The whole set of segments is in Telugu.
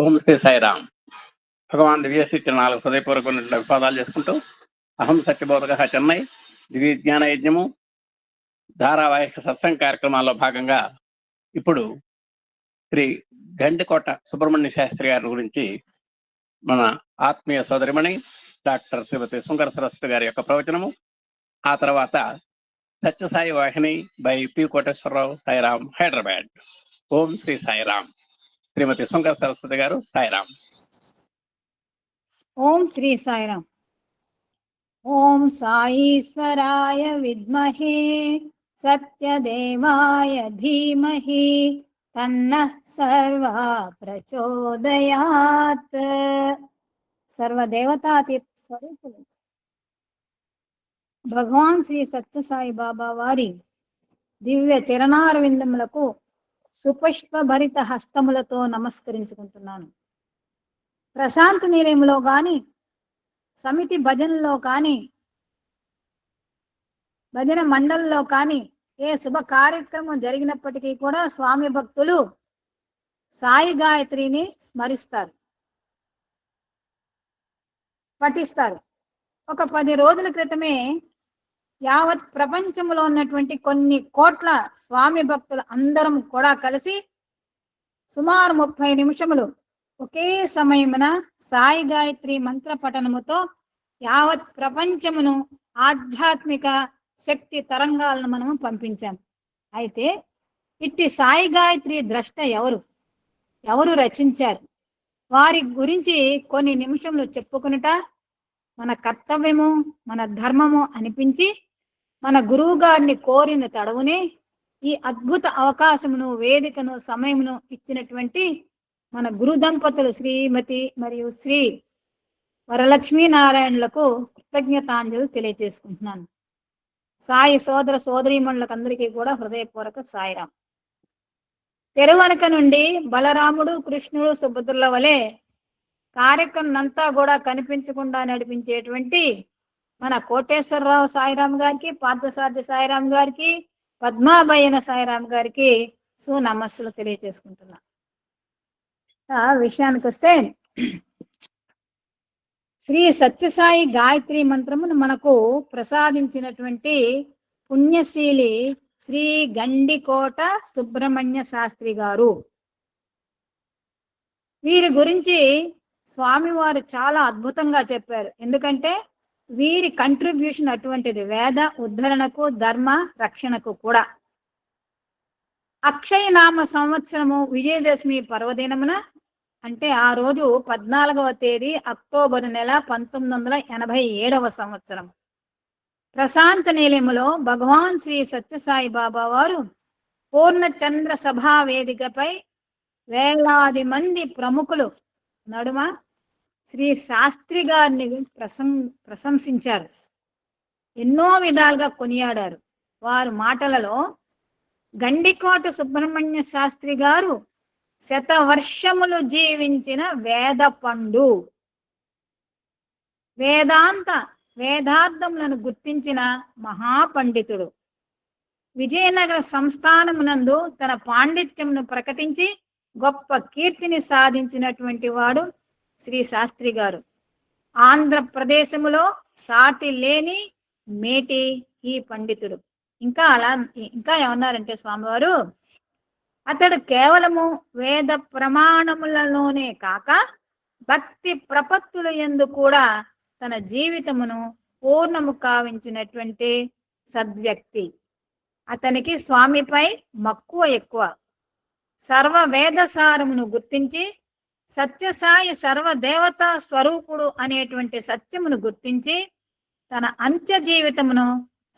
ఓం శ్రీ సాయిరామ్. భగవాన్ దివ్యశ్రీ తిరునాళ్ళకు హృదయపూర్వకమైన అభివాదాలు చేసుకుంటూ, అహం సత్యబోధక చెన్నై దివ్య జ్ఞాన యజ్ఞము ధారావాహిక సత్సంగ కార్యక్రమాల్లో భాగంగా ఇప్పుడు శ్రీ గండికోట సుబ్రహ్మణ్య శాస్త్రి గారి గురించి మన ఆత్మీయ సోదరిమణి డాక్టర్ శ్రీమతి సుంకర సరస్వతి గారి యొక్క ప్రవచనము, ఆ తర్వాత సత్యసాయి వాహిని బై పి కోటేశ్వరరావు, సాయిరామ్, హైదరాబాద్. ఓం శ్రీ సాయిరామ్. శ్రీమతి సుంకర సరస్వతి గారు, సాయిరామ్. ఓం శ్రీ సాయిరామ్. ఓం సాయీశ్వరాయ విద్మహే సత్యదేవాయ ధీమహి తన్నః సర్వా ప్రచోదయాత్. సర్వదేవతాతీత స్వరూపులు భగవాన్ శ్రీ సత్యసాయి బాబా వారి దివ్య చరణారవిందములకు సుపుష్ప భరిత హస్తములతో నమస్కరించుకుంటున్నాను. ప్రశాంత నిలయంలో కానీ, సమితి భజనలో కానీ, భజన మండలిలో కానీ ఏ శుభ కార్యక్రమం జరిగినప్పటికీ కూడా స్వామి భక్తులు సాయి గాయత్రిని స్మరిస్తారు, పఠిస్తారు. ఒక 10 రోజుల క్రితమే యావత్ ప్రపంచంలో ఉన్నటువంటి కొన్ని కోట్ల స్వామి భక్తులు అందరం కూడా కలిసి సుమారు 30 నిమిషములు ఒకే సమయమున సాయి గాయత్రి మంత్ర పఠనముతో యావత్ ప్రపంచమును ఆధ్యాత్మిక శక్తి తరంగాలను మనము పంపించాం. అయితే ఇట్టి సాయి గాయత్రి ద్రష్ట ఎవరు రచించారు, వారి గురించి కొన్ని నిమిషములు చెప్పుకునుట మన కర్తవ్యము, మన ధర్మము అనిపించి మన గురువు గారిని కోరిన తడవునే ఈ అద్భుత అవకాశమును, వేదికను, సమయమును ఇచ్చినటువంటి మన గురు దంపతులు శ్రీమతి మరియు శ్రీ వరలక్ష్మీనారాయణులకు కృతజ్ఞతాంజలు తెలియజేసుకుంటున్నాను. సాయి సోదర సోదరీమణులకు అందరికీ కూడా హృదయపూర్వక సాయిరాం. తెరువనక నుండి బలరాముడు, కృష్ణుడు, సుభద్రుల వలె కార్యక్రమం అంతా కూడా కనిపించకుండా నడిపించేటువంటి మన కోటేశ్వరరావు సాయిరాం గారికి, పార్థసారథి సాయిరాం గారికి, పద్మాబయ్యన సాయిరాం గారికి సునమస్సులు తెలియజేసుకుంటున్నా. విషయానికి వస్తే, శ్రీ సత్యసాయి గాయత్రి మంత్రమును మనకు ప్రసాదించినటువంటి పుణ్యశీలి శ్రీ గండికోట సుబ్రహ్మణ్య శాస్త్రి గారు. వీరి గురించి స్వామివారు చాలా అద్భుతంగా చెప్పారు. ఎందుకంటే వీరి కంట్రిబ్యూషన్ అటువంటిది, వేద ఉద్ధరణకు, ధర్మ రక్షణకు కూడా. అక్షయనామ సంవత్సరము విజయదశమి పర్వదినమున, అంటే ఆ రోజు 14వ తేదీ అక్టోబరు నెల 1987వ సంవత్సరం ప్రశాంత నిలయములో భగవాన్ శ్రీ సత్యసాయి బాబా వారు పూర్ణచంద్ర సభా వేదికపై వేలాది మంది ప్రముఖులు నడుమ శ్రీ శాస్త్రి గారిని ప్రశంసించారు, ఎన్నో విధాలుగా కొనియాడారు. వారు మాటలలో గండికోట సుబ్రహ్మణ్య శాస్త్రి గారు శతవర్షములు జీవించిన వేద పండు, వేదార్థములను గుర్తించిన మహాపండితుడు, విజయనగర సంస్థానమునందు తన పాండిత్యమును ప్రకటించి గొప్ప కీర్తిని సాధించినటువంటి వాడు శ్రీ శాస్త్రి గారు. ఆంధ్రప్రదేశములో సాటి లేని మేటి ఈ పండితుడు. ఇంకా ఏమన్నారంటే స్వామివారు, అతడు కేవలము వేద ప్రమాణములలోనే కాక భక్తి ప్రపత్తుల యందు కూడా తన జీవితమును పూర్ణము కావించినటువంటి సద్వ్యక్తి. అతనికి స్వామిపై మక్కువ ఎక్కువ. సర్వ వేదసారమును గుర్తించి సత్యసాయి సర్వదేవతా స్వరూపుడు అనేటువంటి సత్యమును గుర్తించి తన అంత్య జీవితమును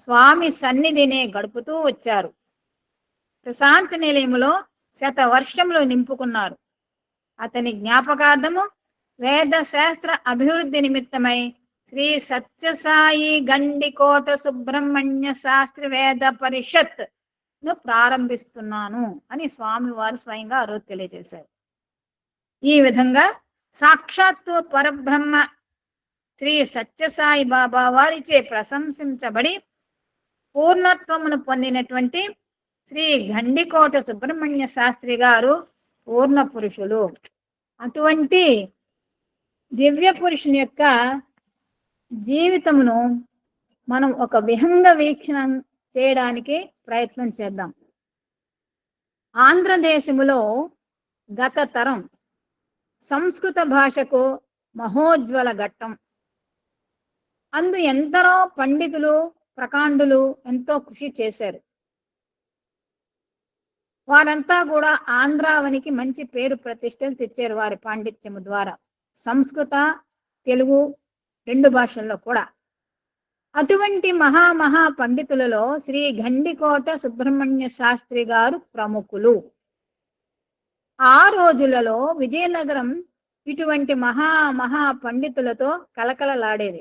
స్వామి సన్నిధినే గడుపుతూ వచ్చారు. ప్రశాంత నిలయములో శతవర్షములు నింపుకున్నారు. అతని జ్ఞాపకార్థము వేద శాస్త్ర అభివృద్ధి నిమిత్తమై శ్రీ సత్యసాయి గండికోట సుబ్రహ్మణ్య శాస్త్రి వేద పరిషత్ ను ప్రారంభిస్తున్నాను అని స్వామివారు స్వయంగా ఆ రోజు తెలియజేశారు. ఈ విధంగా సాక్షాత్తు పరబ్రహ్మ శ్రీ సత్యసాయి బాబా వారిచే ప్రశంసించబడి పూర్ణత్వమును పొందినటువంటి శ్రీ గండికోట సుబ్రహ్మణ్య శాస్త్రి గారు పూర్ణ పురుషులు. అటువంటి దివ్య పురుషుని యొక్క జీవితమును మనం ఒక విహంగ వీక్షణ చేయడానికి ప్రయత్నం చేద్దాం. ఆంధ్రదేశములో గత తరం సంస్కృత భాషకు మహోజ్వల ఘట్టం. అందు ఎందరో పండితులు ప్రకాండులు ఎంతో కృషి చేశారు. వారంతా కూడా ఆంధ్రావనికి మంచి పేరు ప్రతిష్టలు తెచ్చారు వారి పాండిత్యము ద్వారా, సంస్కృత తెలుగు రెండు భాషల్లో కూడా. అటువంటి మహా పండితులలో శ్రీ గండికోట సుబ్రహ్మణ్య శాస్త్రి గారు ప్రముఖులు. ఆ రోజులలో విజయనగరం ఇటువంటి మహా పండితులతో కలకలలాడేది.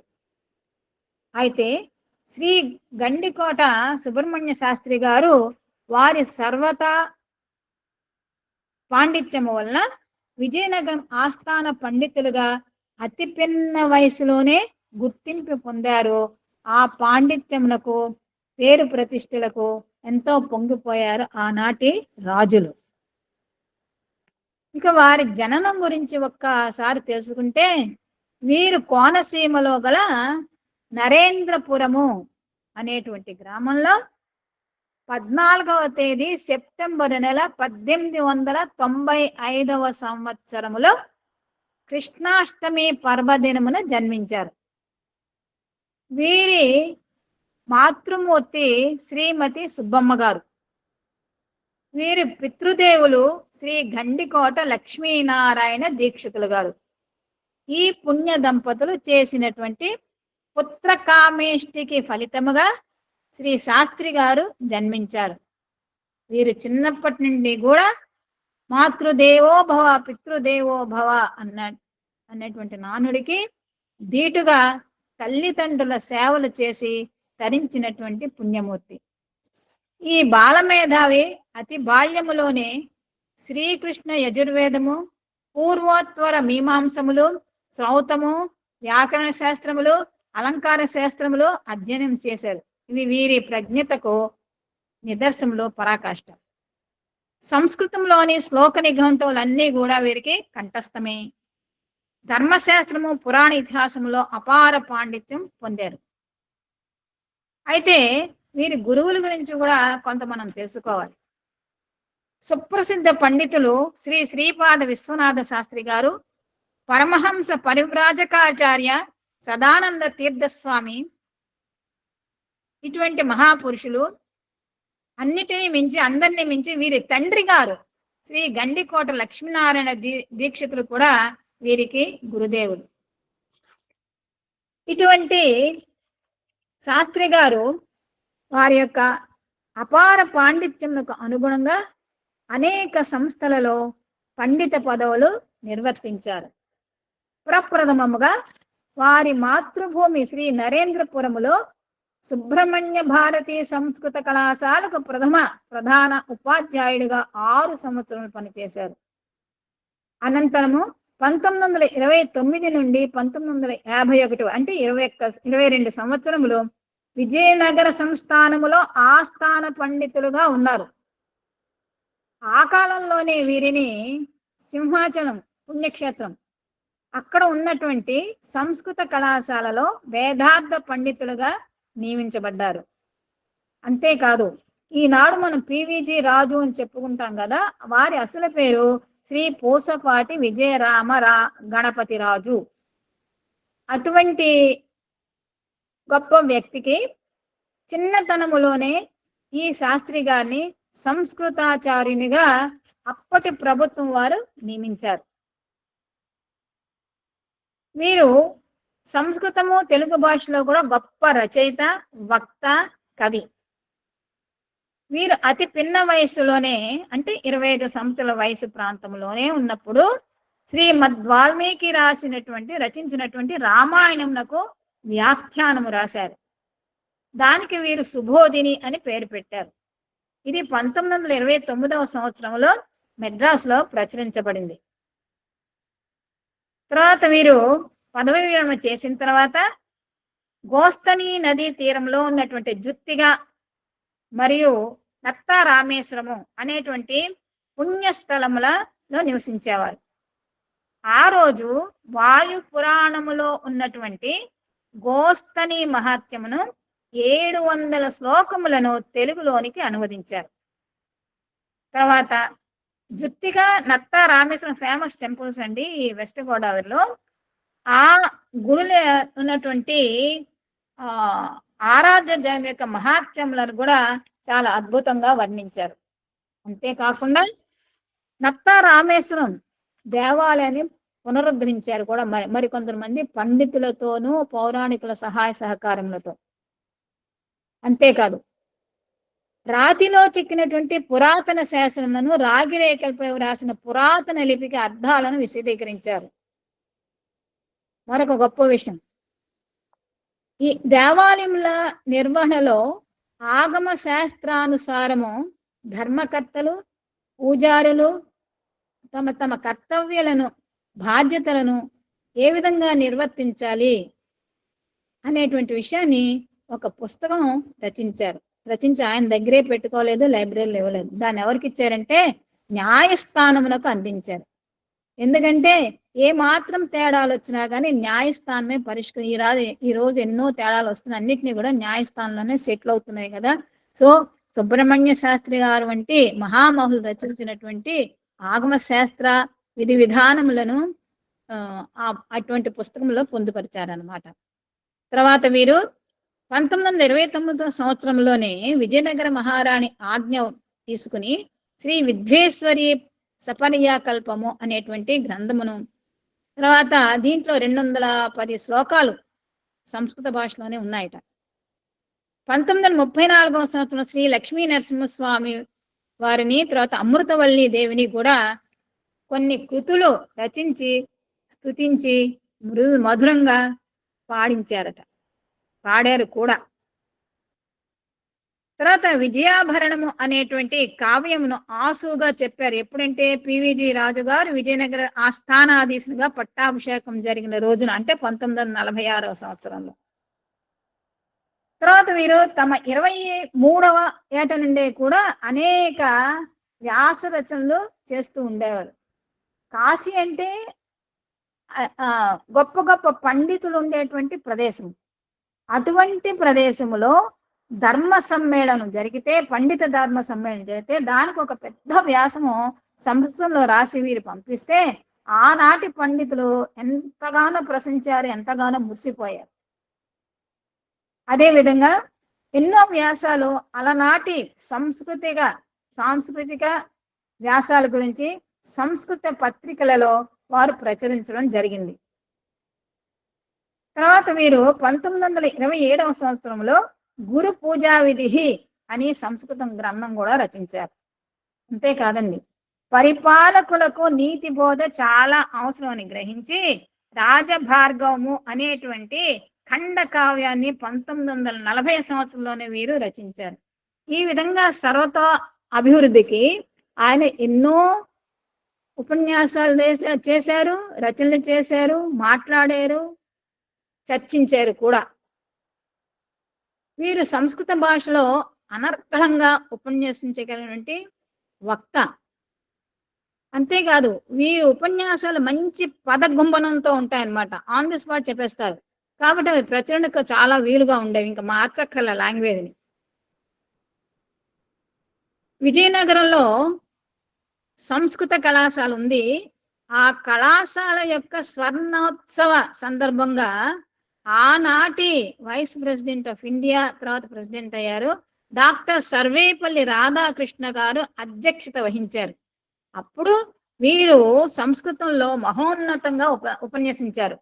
అయితే శ్రీ గండికోట సుబ్రహ్మణ్య శాస్త్రి గారు వారి సర్వతా పాండిత్యము వలన విజయనగరం ఆస్థాన పండితులుగా అతి పిన్న వయసులోనే గుర్తింపు పొందారు. ఆ పాండిత్యమునకు పేరు ప్రతిష్టలకు ఎంతో పొంగిపోయారు ఆనాటి రాజులు. ఇక వారి జననం గురించి ఒక్కసారి తెలుసుకుంటే, వీరు కోనసీమలో గల నరేంద్రపురము అనేటువంటి గ్రామంలో 14వ తేదీ సెప్టెంబర్ నెల 1895వ సంవత్సరములో కృష్ణాష్టమి పర్వదినమున జన్మించారు. వీరి మాతృమూర్తి శ్రీమతి సుబ్బమ్మ గారు. వీరి పితృదేవులు శ్రీ గండికోట లక్ష్మీనారాయణ దీక్షితులు గారు. ఈ పుణ్య దంపతులు చేసినటువంటి పుత్రకామేష్టికి ఫలితముగా శ్రీ శాస్త్రి గారు జన్మించారు. వీరు చిన్నప్పటి నుండి కూడా మాతృదేవో భవ పితృదేవో భవ అన్నటువంటి నానుడికి ధీటుగా తల్లిదండ్రుల సేవలు చేసి తరించినటువంటి పుణ్యమూర్తి. ఈ బాలమేధావి అతి బాల్యములోనే శ్రీకృష్ణ యజుర్వేదము, పూర్వోత్తర మీమాంసములు, శ్రౌతము, వ్యాకరణ శాస్త్రములు, అలంకార శాస్త్రములు అధ్యయనం చేశారు. ఇవి వీరి ప్రజ్ఞతకు నిదర్శనలో పరాకాష్ట. సంస్కృతంలోని శ్లోక నిఘంటువులన్నీ కూడా వీరికి కంఠస్థమే. ధర్మశాస్త్రము, పురాణ ఇతిహాసములో అపార పాండిత్యం పొందారు. అయితే వీరి గురువుల గురించి కూడా కొంత మనం తెలుసుకోవాలి. సుప్రసిద్ధ పండితులు శ్రీ శ్రీపాద విశ్వనాథ శాస్త్రి గారు, పరమహంస పరివ్రాజకాచార్య సదానంద తీర్థస్వామి, ఇటువంటి మహాపురుషులు అన్నిటినీ మించి అందరినీ మించి వీరి తండ్రి గారు శ్రీ గండికోట లక్ష్మీనారాయణ దీక్షితులు కూడా వీరికి గురుదేవులు. ఇటువంటి శాస్త్రి గారు వారి యొక్క అపార పాండిత్యములకు అనుగుణంగా అనేక సంస్థలలో పండిత పదవులు నిర్వర్తించారు. ప్రప్రథమముగా వారి మాతృభూమి శ్రీ నరేంద్రపురములో సుబ్రహ్మణ్య భారతి సంస్కృత కళాశాలకు ప్రధాన ఉపాధ్యాయుడిగా 6 సంవత్సరాలు పనిచేశారు. అనంతరము 1929 నుండి 1951 అంటే 22 సంవత్సరములు విజయనగర సంస్థానములో ఆస్థాన పండితులుగా ఉన్నారు. ఆ కాలంలోనే వీరిని సింహాచలం పుణ్యక్షేత్రం అక్కడ ఉన్నటువంటి సంస్కృత కళాశాలలో వేదార్థ పండితులుగా నియమించబడ్డారు. అంతేకాదు, ఈనాడు మనం పివిజి రాజు అని చెప్పుకుంటాం కదా, వారి అసలు పేరు శ్రీ పూసపాటి విజయరామ గణపతి రాజు. అటువంటి గొప్ప వ్యక్తికి చిన్నతనములోనే ఈ శాస్త్రి గారిని సంస్కృతాచార్యునిగా అప్పటి ప్రభుత్వం వారు నియమించారు. వీరు సంస్కృతము తెలుగు భాషలో కూడా గొప్ప రచయిత, వక్త, కవి. వీరు అతి పిన్న వయసులోనే అంటే 25 సంవత్సరాల వయసు ప్రాంతంలోనే ఉన్నప్పుడు శ్రీమద్ వాల్మీకి రచించినటువంటి రామాయణంకు వ్యాఖ్యానము రాశారు. దానికి వీరు సుబోధిని అని పేరు పెట్టారు. ఇది 1929వ సంవత్సరంలో మెడ్రాస్లో ప్రచురించబడింది. తర్వాత వీరు పదవి విరమణ చేసిన తర్వాత గోస్తని నదీ తీరంలో ఉన్నటువంటి జుత్తిగా మరియు నత్తా రామేశ్వరము అనేటువంటి పుణ్యస్థలములలో నివసించేవారు. ఆ రోజు వాయు పురాణములో ఉన్నటువంటి గోస్తని మహాత్మ్యమును 700 శ్లోకములను తెలుగులోనికి అనువదించారు. తర్వాత జుత్తిగా నత్త రామేశ్వరం ఫేమస్ టెంపుల్స్ అండి ఈ వెస్ట్ గోదావరిలో. ఆ గుడిలో ఉన్నటువంటి ఆ ఆరాధ్య దైవం యొక్క మహాత్మ్యములను కూడా చాలా అద్భుతంగా వర్ణించారు. అంతేకాకుండా నత్త రామేశ్వరం దేవాలయాన్ని పునరుద్ధరించారు కూడా మరికొంతమంది పండితులతోనూ పౌరాణికుల సహాయ సహకారములతో. అంతేకాదు రాతిలో చెక్కినటువంటి పురాతన శాసనములను రాగి రేఖలపై రాసిన పురాతన లిపికి అర్థాలను విశదీకరించారు. మరొక గొప్ప విషయం, ఈ దేవాలయముల నిర్వహణలో ఆగమ శాస్త్రానుసారము ధర్మకర్తలు పూజారులు తమ తమ కర్తవ్యాలను బాధ్యతలను ఏ విధంగా నిర్వర్తించాలి అనేటువంటి విషయాన్ని ఒక పుస్తకం రచించి ఆయన దగ్గరే పెట్టుకోలేదు, లైబ్రరీలో ఇవ్వలేదు. దాన్ని ఎవరికి ఇచ్చారంటే న్యాయస్థానమునకు అందించారు. ఎందుకంటే ఏ మాత్రం తేడాలు వచ్చినా కానీ న్యాయస్థానమే ఈ రోజు ఎన్నో తేడాలు వస్తున్నాయి, అన్నిటినీ కూడా న్యాయస్థానంలోనే సెటిల్ అవుతున్నాయి కదా. సో సుబ్రహ్మణ్య శాస్త్రి గారు వంటి మహామహులు రచించినటువంటి ఆగమ శాస్త్ర విధి విధానములను అటువంటి పుస్తకంలో పొందుపరిచారనమాట. తర్వాత వీరు 1929 సంవత్సరంలోనే విజయనగర మహారాణి ఆజ్ఞ తీసుకుని శ్రీ విద్వేశ్వరి సపర్యాకల్పము అనేటువంటి గ్రంథమును, తర్వాత దీంట్లో 210 శ్లోకాలు సంస్కృత భాషలోనే ఉన్నాయట. 1934 సంవత్సరంలో శ్రీ లక్ష్మీ నరసింహస్వామి వారిని, తర్వాత అమృతవల్లి దేవిని కూడా కొన్ని కృతులు రచించి స్తుతించి మధురంగా పాడారు కూడా. తర్వాత విజయాభరణము అనేటువంటి కావ్యమును ఆసుగా చెప్పారు. ఎప్పుడంటే పివిజి రాజు గారు విజయనగర ఆస్థానాధీశునిగా పట్టాభిషేకం జరిగిన రోజున, అంటే 1946 సంవత్సరంలో. తర్వాత వీరు తమ 23వ ఏట నుండే కూడా అనేక వ్యాస రచనలు చేస్తూ ఉండేవారు. కాశీ అంటే గొప్ప గొప్ప పండితులు ఉండేటువంటి ప్రదేశం. అటువంటి ప్రదేశములో ధర్మ సమ్మేళనం జరిగితే, పండిత ధర్మ సమ్మేళనం జరిగితే దానికి ఒక పెద్ద వ్యాసము సంస్కృతంలో రాసి వీరు పంపిస్తే ఆనాటి పండితులు ఎంతగానో ప్రశంసించారు, ఎంతగానో మురిసిపోయారు. అదేవిధంగా ఎన్నో వ్యాసాలు అలనాటి సాంస్కృతిక వ్యాసాల గురించి సంస్కృత పత్రికలలో వారు ప్రచురించడం జరిగింది. తర్వాత వీరు 1927వ సంవత్సరంలో గురు పూజా విధి అని సంస్కృతం గ్రంథం కూడా రచించారు. అంతేకాదండి, పరిపాలకులకు నీతి బోధ చాలా అవసరం అని గ్రహించి రాజభార్గవము అనేటువంటి ఖండ కావ్యాన్ని 1940 సంవత్సరంలోనే వీరు రచించారు. ఈ విధంగా సర్వతో అభివృద్ధికి ఆయన ఎన్నో ఉపన్యాసాలు చేశారు, రచనలు చేశారు, మాట్లాడారు, చర్చించారు కూడా. వీరు సంస్కృత భాషలో అనర్గళంగా ఉపన్యసించగలిగినటువంటి వక్త. అంతేకాదు వీరి ఉపన్యాసాలు మంచి పదగుంబనంతో ఉంటాయన్నమాట, ఆన్ ది స్పాట్ చెప్పేస్తారు. కాబట్టి అవి ప్రచురణకు చాలా వీలుగా ఉండేవి, ఇంకా మార్చక్కల లాంగ్వేజ్ని. విజయనగరంలో సంస్కృత కళాశాల ఉంది. ఆ కళాశాల యొక్క స్వర్ణోత్సవ సందర్భంగా ఆనాటి వైస్ ప్రెసిడెంట్ ఆఫ్ ఇండియా, తర్వాత ప్రెసిడెంట్ అయ్యారు, డాక్టర్ సర్వేపల్లి రాధాకృష్ణ గారు అధ్యక్షత వహించారు. అప్పుడు వీరు సంస్కృతంలో మహోన్నతంగా ఉపన్యసించారు.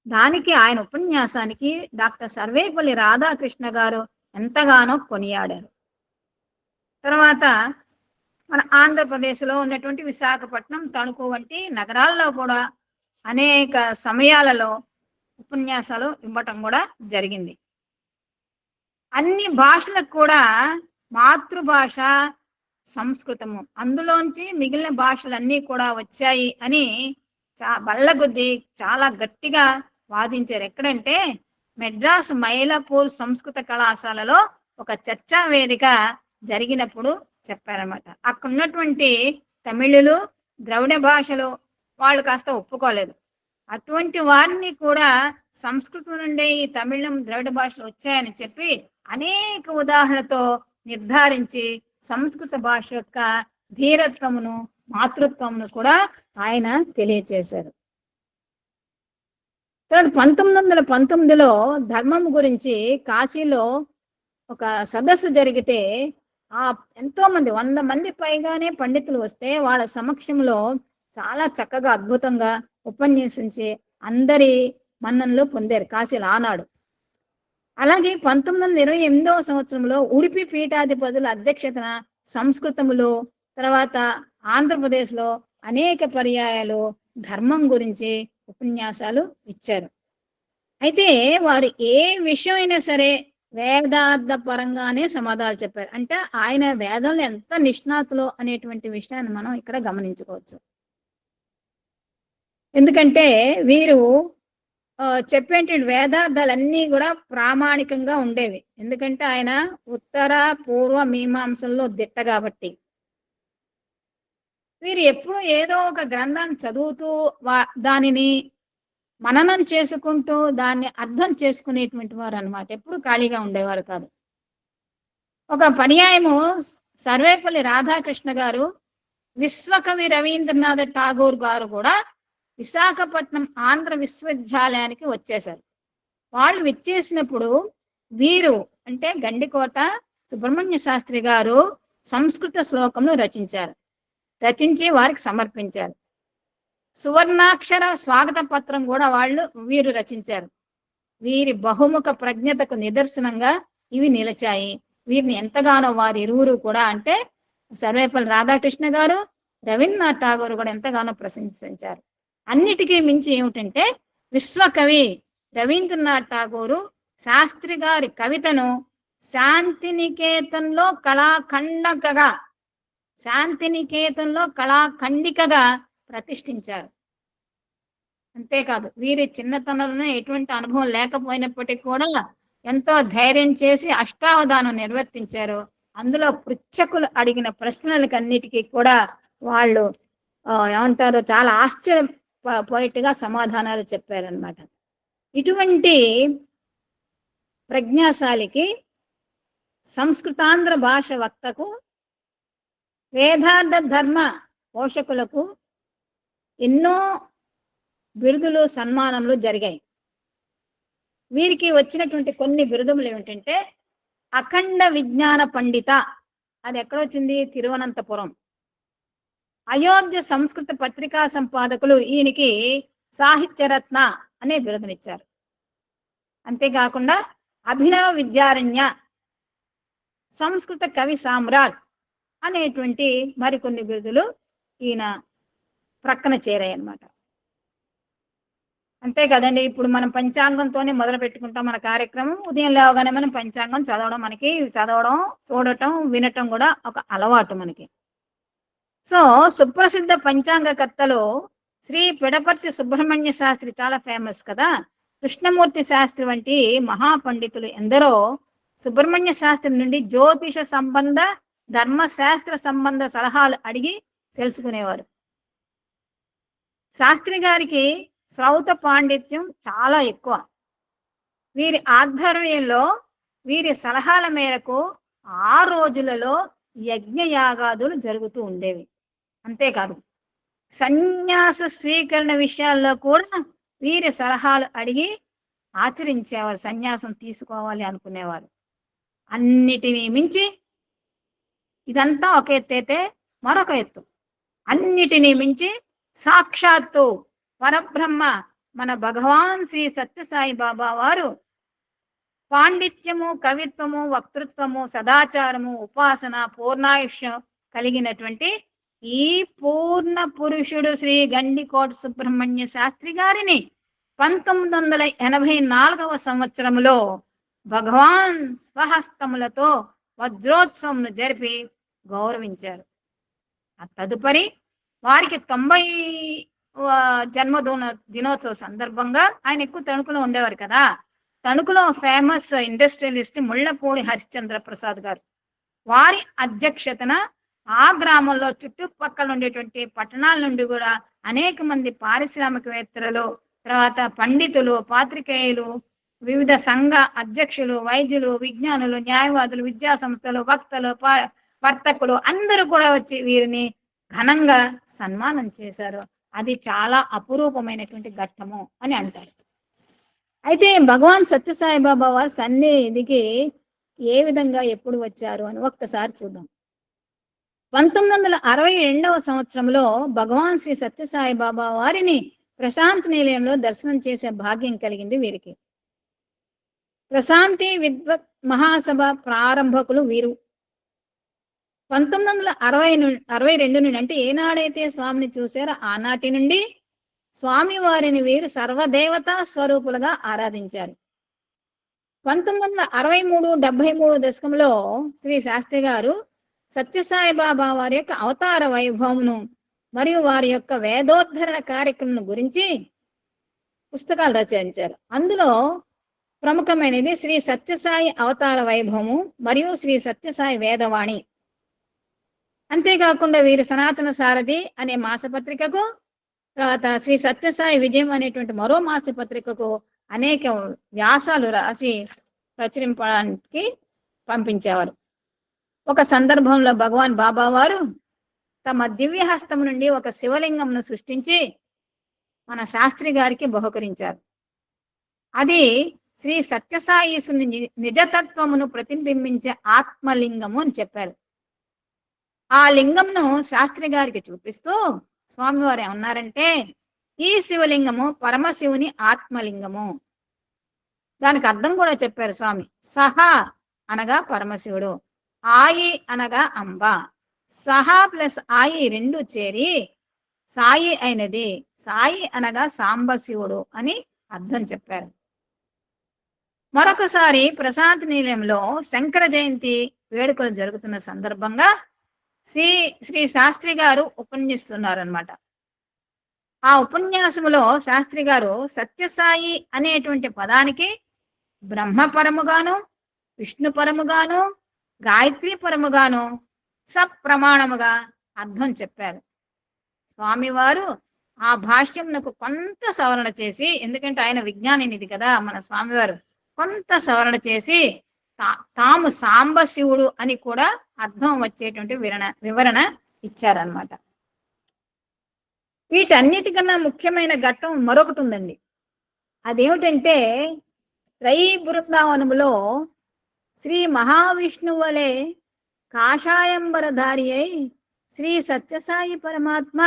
దానికి ఆయన ఉపన్యాసానికి డాక్టర్ సర్వేపల్లి రాధాకృష్ణ గారు ఎంతగానో కొనియాడారు. తర్వాత మన ఆంధ్రప్రదేశ్లో ఉన్నటువంటి విశాఖపట్నం, తణుకు వంటి నగరాల్లో కూడా అనేక సమయాలలో ఉపన్యాసాలు ఇవ్వటం కూడా జరిగింది. అన్ని భాషలకు కూడా మాతృభాష సంస్కృతము, అందులోంచి మిగిలిన భాషలన్నీ కూడా వచ్చాయి అని బల్లగుద్ది చాలా గట్టిగా వాదించారు. ఎక్కడంటే మెడ్రాస్ మైలాపూర్ సంస్కృత కళాశాలలో ఒక చర్చా వేదిక జరిగినప్పుడు చెప్పారన్నమాట. అక్కడ ఉన్నటువంటి తమిళులు, ద్రవిడ భాషలు వాళ్ళు కాస్త ఒప్పుకోలేదు. అటువంటి వారిని కూడా సంస్కృతం నుండే ఈ తమిళం ద్రవిడ భాషలు వచ్చాయని చెప్పి అనేక ఉదాహరణలతో నిర్ధారించి సంస్కృత భాష యొక్క ధీరత్వమును మాతృత్వమును కూడా ఆయన తెలియచేశారు. తర్వాత 1919లో ధర్మం గురించి కాశీలో ఒక సదస్సు జరిగితే ఎంతో మంది 100 మంది పైగానే పండితులు వస్తే వాళ్ళ సమక్షంలో చాలా చక్కగా అద్భుతంగా ఉపన్యసించి అందరి మన్ననలు పొందారు కాశీలో ఆనాడు. అలాగే 1928వ సంవత్సరంలో ఉడిపి పీఠాధిపతుల అధ్యక్షతన సంస్కృతములో తర్వాత ఆంధ్రప్రదేశ్లో అనేక పర్యాయాలు ధర్మం గురించి ఉపన్యాసాలు ఇచ్చారు. అయితే వారు ఏ విషయం అయినా సరే వేదార్థ పరంగానే సమాధానాలు చెప్పారు. అంటే ఆయన వేదంలో ఎంత నిష్ణాతులో అనేటువంటి విషయాన్ని మనం ఇక్కడ గమనించుకోవచ్చు. ఎందుకంటే వీరు చెప్పేటువంటి వేదార్థాలన్నీ కూడా ప్రామాణికంగా ఉండేవి. ఎందుకంటే ఆయన ఉత్తర పూర్వ మీమాంసల్లో దిట్ట కాబట్టి. వీరు ఎప్పుడు ఏదో ఒక గ్రంథాన్ని చదువుతూ దానిని మననం చేసుకుంటూ దాన్ని అర్థం చేసుకునేటువంటి వారు అనమాట. ఎప్పుడు ఖాళీగా ఉండేవారు కాదు. ఒక పర్యాయము సర్వేపల్లి రాధాకృష్ణ గారు, విశ్వకవి రవీంద్రనాథ్ ఠాగూర్ గారు కూడా విశాఖపట్నం ఆంధ్ర విశ్వవిద్యాలయానికి వచ్చేశారు. వాళ్ళు విచ్చేసినప్పుడు వీరు అంటే గండికోట సుబ్రహ్మణ్య శాస్త్రి గారు సంస్కృత శ్లోకంను రచించి వారికి సమర్పించారు. సువర్ణాక్షర స్వాగత పత్రం కూడా వీరు రచించారు. వీరి బహుముఖ ప్రజ్ఞతకు నిదర్శనంగా ఇవి నిలిచాయి. వీరిని ఎంతగానో వారి ఇరువురు కూడా అంటే సర్వేపల్లి రాధాకృష్ణ గారు, రవీంద్రనాథ్ ఠాగూర్ కూడా ఎంతగానో ప్రశంసించారు. అన్నిటికీ మించి ఏమిటంటే విశ్వకవి రవీంద్రనాథ్ ఠాగూరు శాస్త్రి గారి కవితను శాంతినికేతన్లో కళాఖండికగా ప్రతిష్ఠించారు. అంతేకాదు వీరి చిన్నతనంలో ఎటువంటి అనుభవం లేకపోయినప్పటికీ కూడా ఎంతో ధైర్యం చేసి అష్టావధానం నిర్వర్తించారు. అందులో పృచ్ఛకులు అడిగిన ప్రశ్నలకు అన్నిటికీ కూడా వాళ్ళు ఏమంటారు చాలా ఆశ్చర్యపోయేట్టుగా సమాధానాలు చెప్పారనమాట. ఇటువంటి ప్రజ్ఞాశాలికి సంస్కృతాంధ్ర భాష వక్తకు వేదార్థ ధర్మ పోషకులకు ఎన్నో బిరుదులు సన్మానములు జరిగాయి. వీరికి వచ్చినటువంటి కొన్ని బిరుదులు ఏమిటంటే అఖండ విజ్ఞాన పండిత, అది ఎక్కడొచ్చింది? తిరువనంతపురం. అయోధ్య సంస్కృత పత్రికా సంపాదకులు ఈయనకి సాహిత్యరత్న అనే బిరుదునిచ్చారు. అంతేకాకుండా అభినవ విద్యారణ్య, సంస్కృత కవి సామ్రాట్ అనేటువంటి మరికొన్ని బిరుదులు ఈయన ప్రక్కన చేరాయి అన్నమాట. అంతే కదండి. ఇప్పుడు మనం పంచాంగంతోనే మొదలు పెట్టుకుంటాం మన కార్యక్రమం. ఉదయం లేవగానే మనం పంచాంగం చదవడం చూడటం వినటం కూడా ఒక అలవాటు మనకి. సో సుప్రసిద్ధ పంచాంగకర్తలు శ్రీ పిడపర్తి సుబ్రహ్మణ్య శాస్త్రి చాలా ఫేమస్ కదా. కృష్ణమూర్తి శాస్త్రి వంటి మహాపండితులు ఎందరో సుబ్రహ్మణ్య శాస్త్రి నుండి జ్యోతిష సంబంధ ధర్మశాస్త్ర సంబంధ సలహాలు అడిగి తెలుసుకునేవారు. శాస్త్రి గారికి శ్రౌత పాండిత్యం చాలా ఎక్కువ. వీరి ఆధ్వర్యంలో వీరి సలహాల మేరకు ఆ రోజులలో యజ్ఞయాగాదులు జరుగుతూ ఉండేవి. అంతేకాదు సన్యాస స్వీకరణ విషయాల్లో కూడా వీరి సలహాలు అడిగి ఆచరించేవారు. సన్యాసం తీసుకోవాలి అనుకునేవారు. అన్నిటినీ మించి ఇదంతా ఒక ఎత్తు అయితే మరొక ఎత్తు. అన్నిటినీ మించి సాక్షాత్తు పరబ్రహ్మ మన భగవాన్ శ్రీ సత్యసాయి బాబా వారు పాండిత్యము, కవిత్వము, వక్తృత్వము, సదాచారము, ఉపాసన, పూర్ణాయుష్యం కలిగినటువంటి ఈ పూర్ణ పురుషుడు శ్రీ గండికోట సుబ్రహ్మణ్య శాస్త్రి గారిని 1984వ సంవత్సరంలో భగవాన్ స్వహస్తములతో వజ్రోత్సవంను జరిపి గౌరవించారు. ఆ తదుపరి వారికి 90వ దినోత్సవ సందర్భంగా ఆయన ఎక్కువ తణుకులో ఉండేవారు కదా. తణుకులో ఫేమస్ ఇండస్ట్రియలిస్ట్ ముళ్ళపూడి హరిశ్చంద్ర ప్రసాద్ గారు వారి అధ్యక్షతన ఆ గ్రామంలో చుట్టుపక్కల ఉండేటువంటి పట్టణాల నుండి కూడా అనేక మంది పారిశ్రామికవేత్తలు, తర్వాత పండితులు, పాత్రికేయులు, వివిధ సంఘ అధ్యక్షులు, వైద్యులు, విజ్ఞానులు, న్యాయవాదులు, విద్యా సంస్థలు, వక్తలు, వర్తకులు అందరూ కూడా వచ్చి వీరిని ఘనంగా సన్మానం చేశారు. అది చాలా అపురూపమైనటువంటి ఘట్టము అని అంటారు. అయితే భగవాన్ సత్యసాయిబాబా వారి సన్నిధికి ఏ విధంగా ఎప్పుడు వచ్చారు అని ఒక్కసారి చూద్దాం. 1962వ సంవత్సరంలో భగవాన్ శ్రీ సత్యసాయిబాబా వారిని ప్రశాంతి నిలయంలో దర్శనం చేసే భాగ్యం కలిగింది వీరికి. ప్రశాంతి విద్వత్ మహాసభ ప్రారంభకులు వీరు. 1962 నుండి, అంటే ఏనాడైతే స్వామిని చూశారో ఆనాటి నుండి స్వామి వారిని వీరు సర్వదేవతా స్వరూపులుగా ఆరాధించారు. 1963-73 దశకంలో శ్రీ శాస్త్రి గారు సత్యసాయిబాబా వారి యొక్క అవతార వైభవమును మరియు వారి యొక్క వేదోద్ధరణ కార్యక్రమం గురించి పుస్తకాలు రచించారు. అందులో ప్రముఖమైనది శ్రీ సత్యసాయి అవతార వైభవము మరియు శ్రీ సత్యసాయి వేదవాణి. అంతేకాకుండా వీరు సనాతన సారథి అనే మాసపత్రికకు, తర్వాత శ్రీ సత్యసాయి విజయం అనేటువంటి మరో మాసపత్రికకు అనేక వ్యాసాలు రాసి ప్రచురింపడానికి పంపించేవారు. ఒక సందర్భంలో భగవాన్ బాబా వారు తమ దివ్యహస్తం నుండి ఒక శివలింగంను సృష్టించి మన శాస్త్రి గారికి బహుకరించారు. అది శ్రీ సత్యసాయీసుని నిజతత్వమును ప్రతిబింబించే ఆత్మలింగము అని చెప్పారు. ఆ లింగంను శాస్త్రి గారికి చూపిస్తూ స్వామివారు ఏమన్నారంటే, ఈ శివలింగము పరమశివుని ఆత్మలింగము. దానికి అర్థం కూడా చెప్పారు స్వామి. సహా అనగా పరమశివుడు, ఆయి అనగా అంబ, సహా ప్లస్ ఆయి రెండు చేరి సాయి అయినది. సాయి అనగా సాంబశివుడు అని అర్థం చెప్పారు. మరొకసారి ప్రశాంతి నిలయంలో శంకర జయంతి వేడుకలు జరుగుతున్న సందర్భంగా శ్రీ శాస్త్రి గారు ఉపన్యస్తున్నారనమాట. ఆ ఉపన్యాసములో శాస్త్రి గారు సత్యసాయి అనేటువంటి పదానికి బ్రహ్మపరముగాను, విష్ణుపరముగాను, గాయత్రి పరముగాను సప్రమాణముగా అర్థం చెప్పారు. స్వామివారు ఆ భాష్యంకు కొంత సవరణ చేసి, ఎందుకంటే ఆయన విజ్ఞానినిది కదా మన స్వామివారు, కొంత సవరణ చేసి తాము సాంబశివుడు అని కూడా అర్థం వచ్చేటువంటి వివరణ ఇచ్చారనమాట. వీటన్నిటికన్నా ముఖ్యమైన ఘట్టం మరొకటి ఉందండి. అదేమిటంటే, త్రయీ బృందావనములో శ్రీ మహావిష్ణువు వలె కాషాయంబరధారి అయి శ్రీ సత్యసాయి పరమాత్మ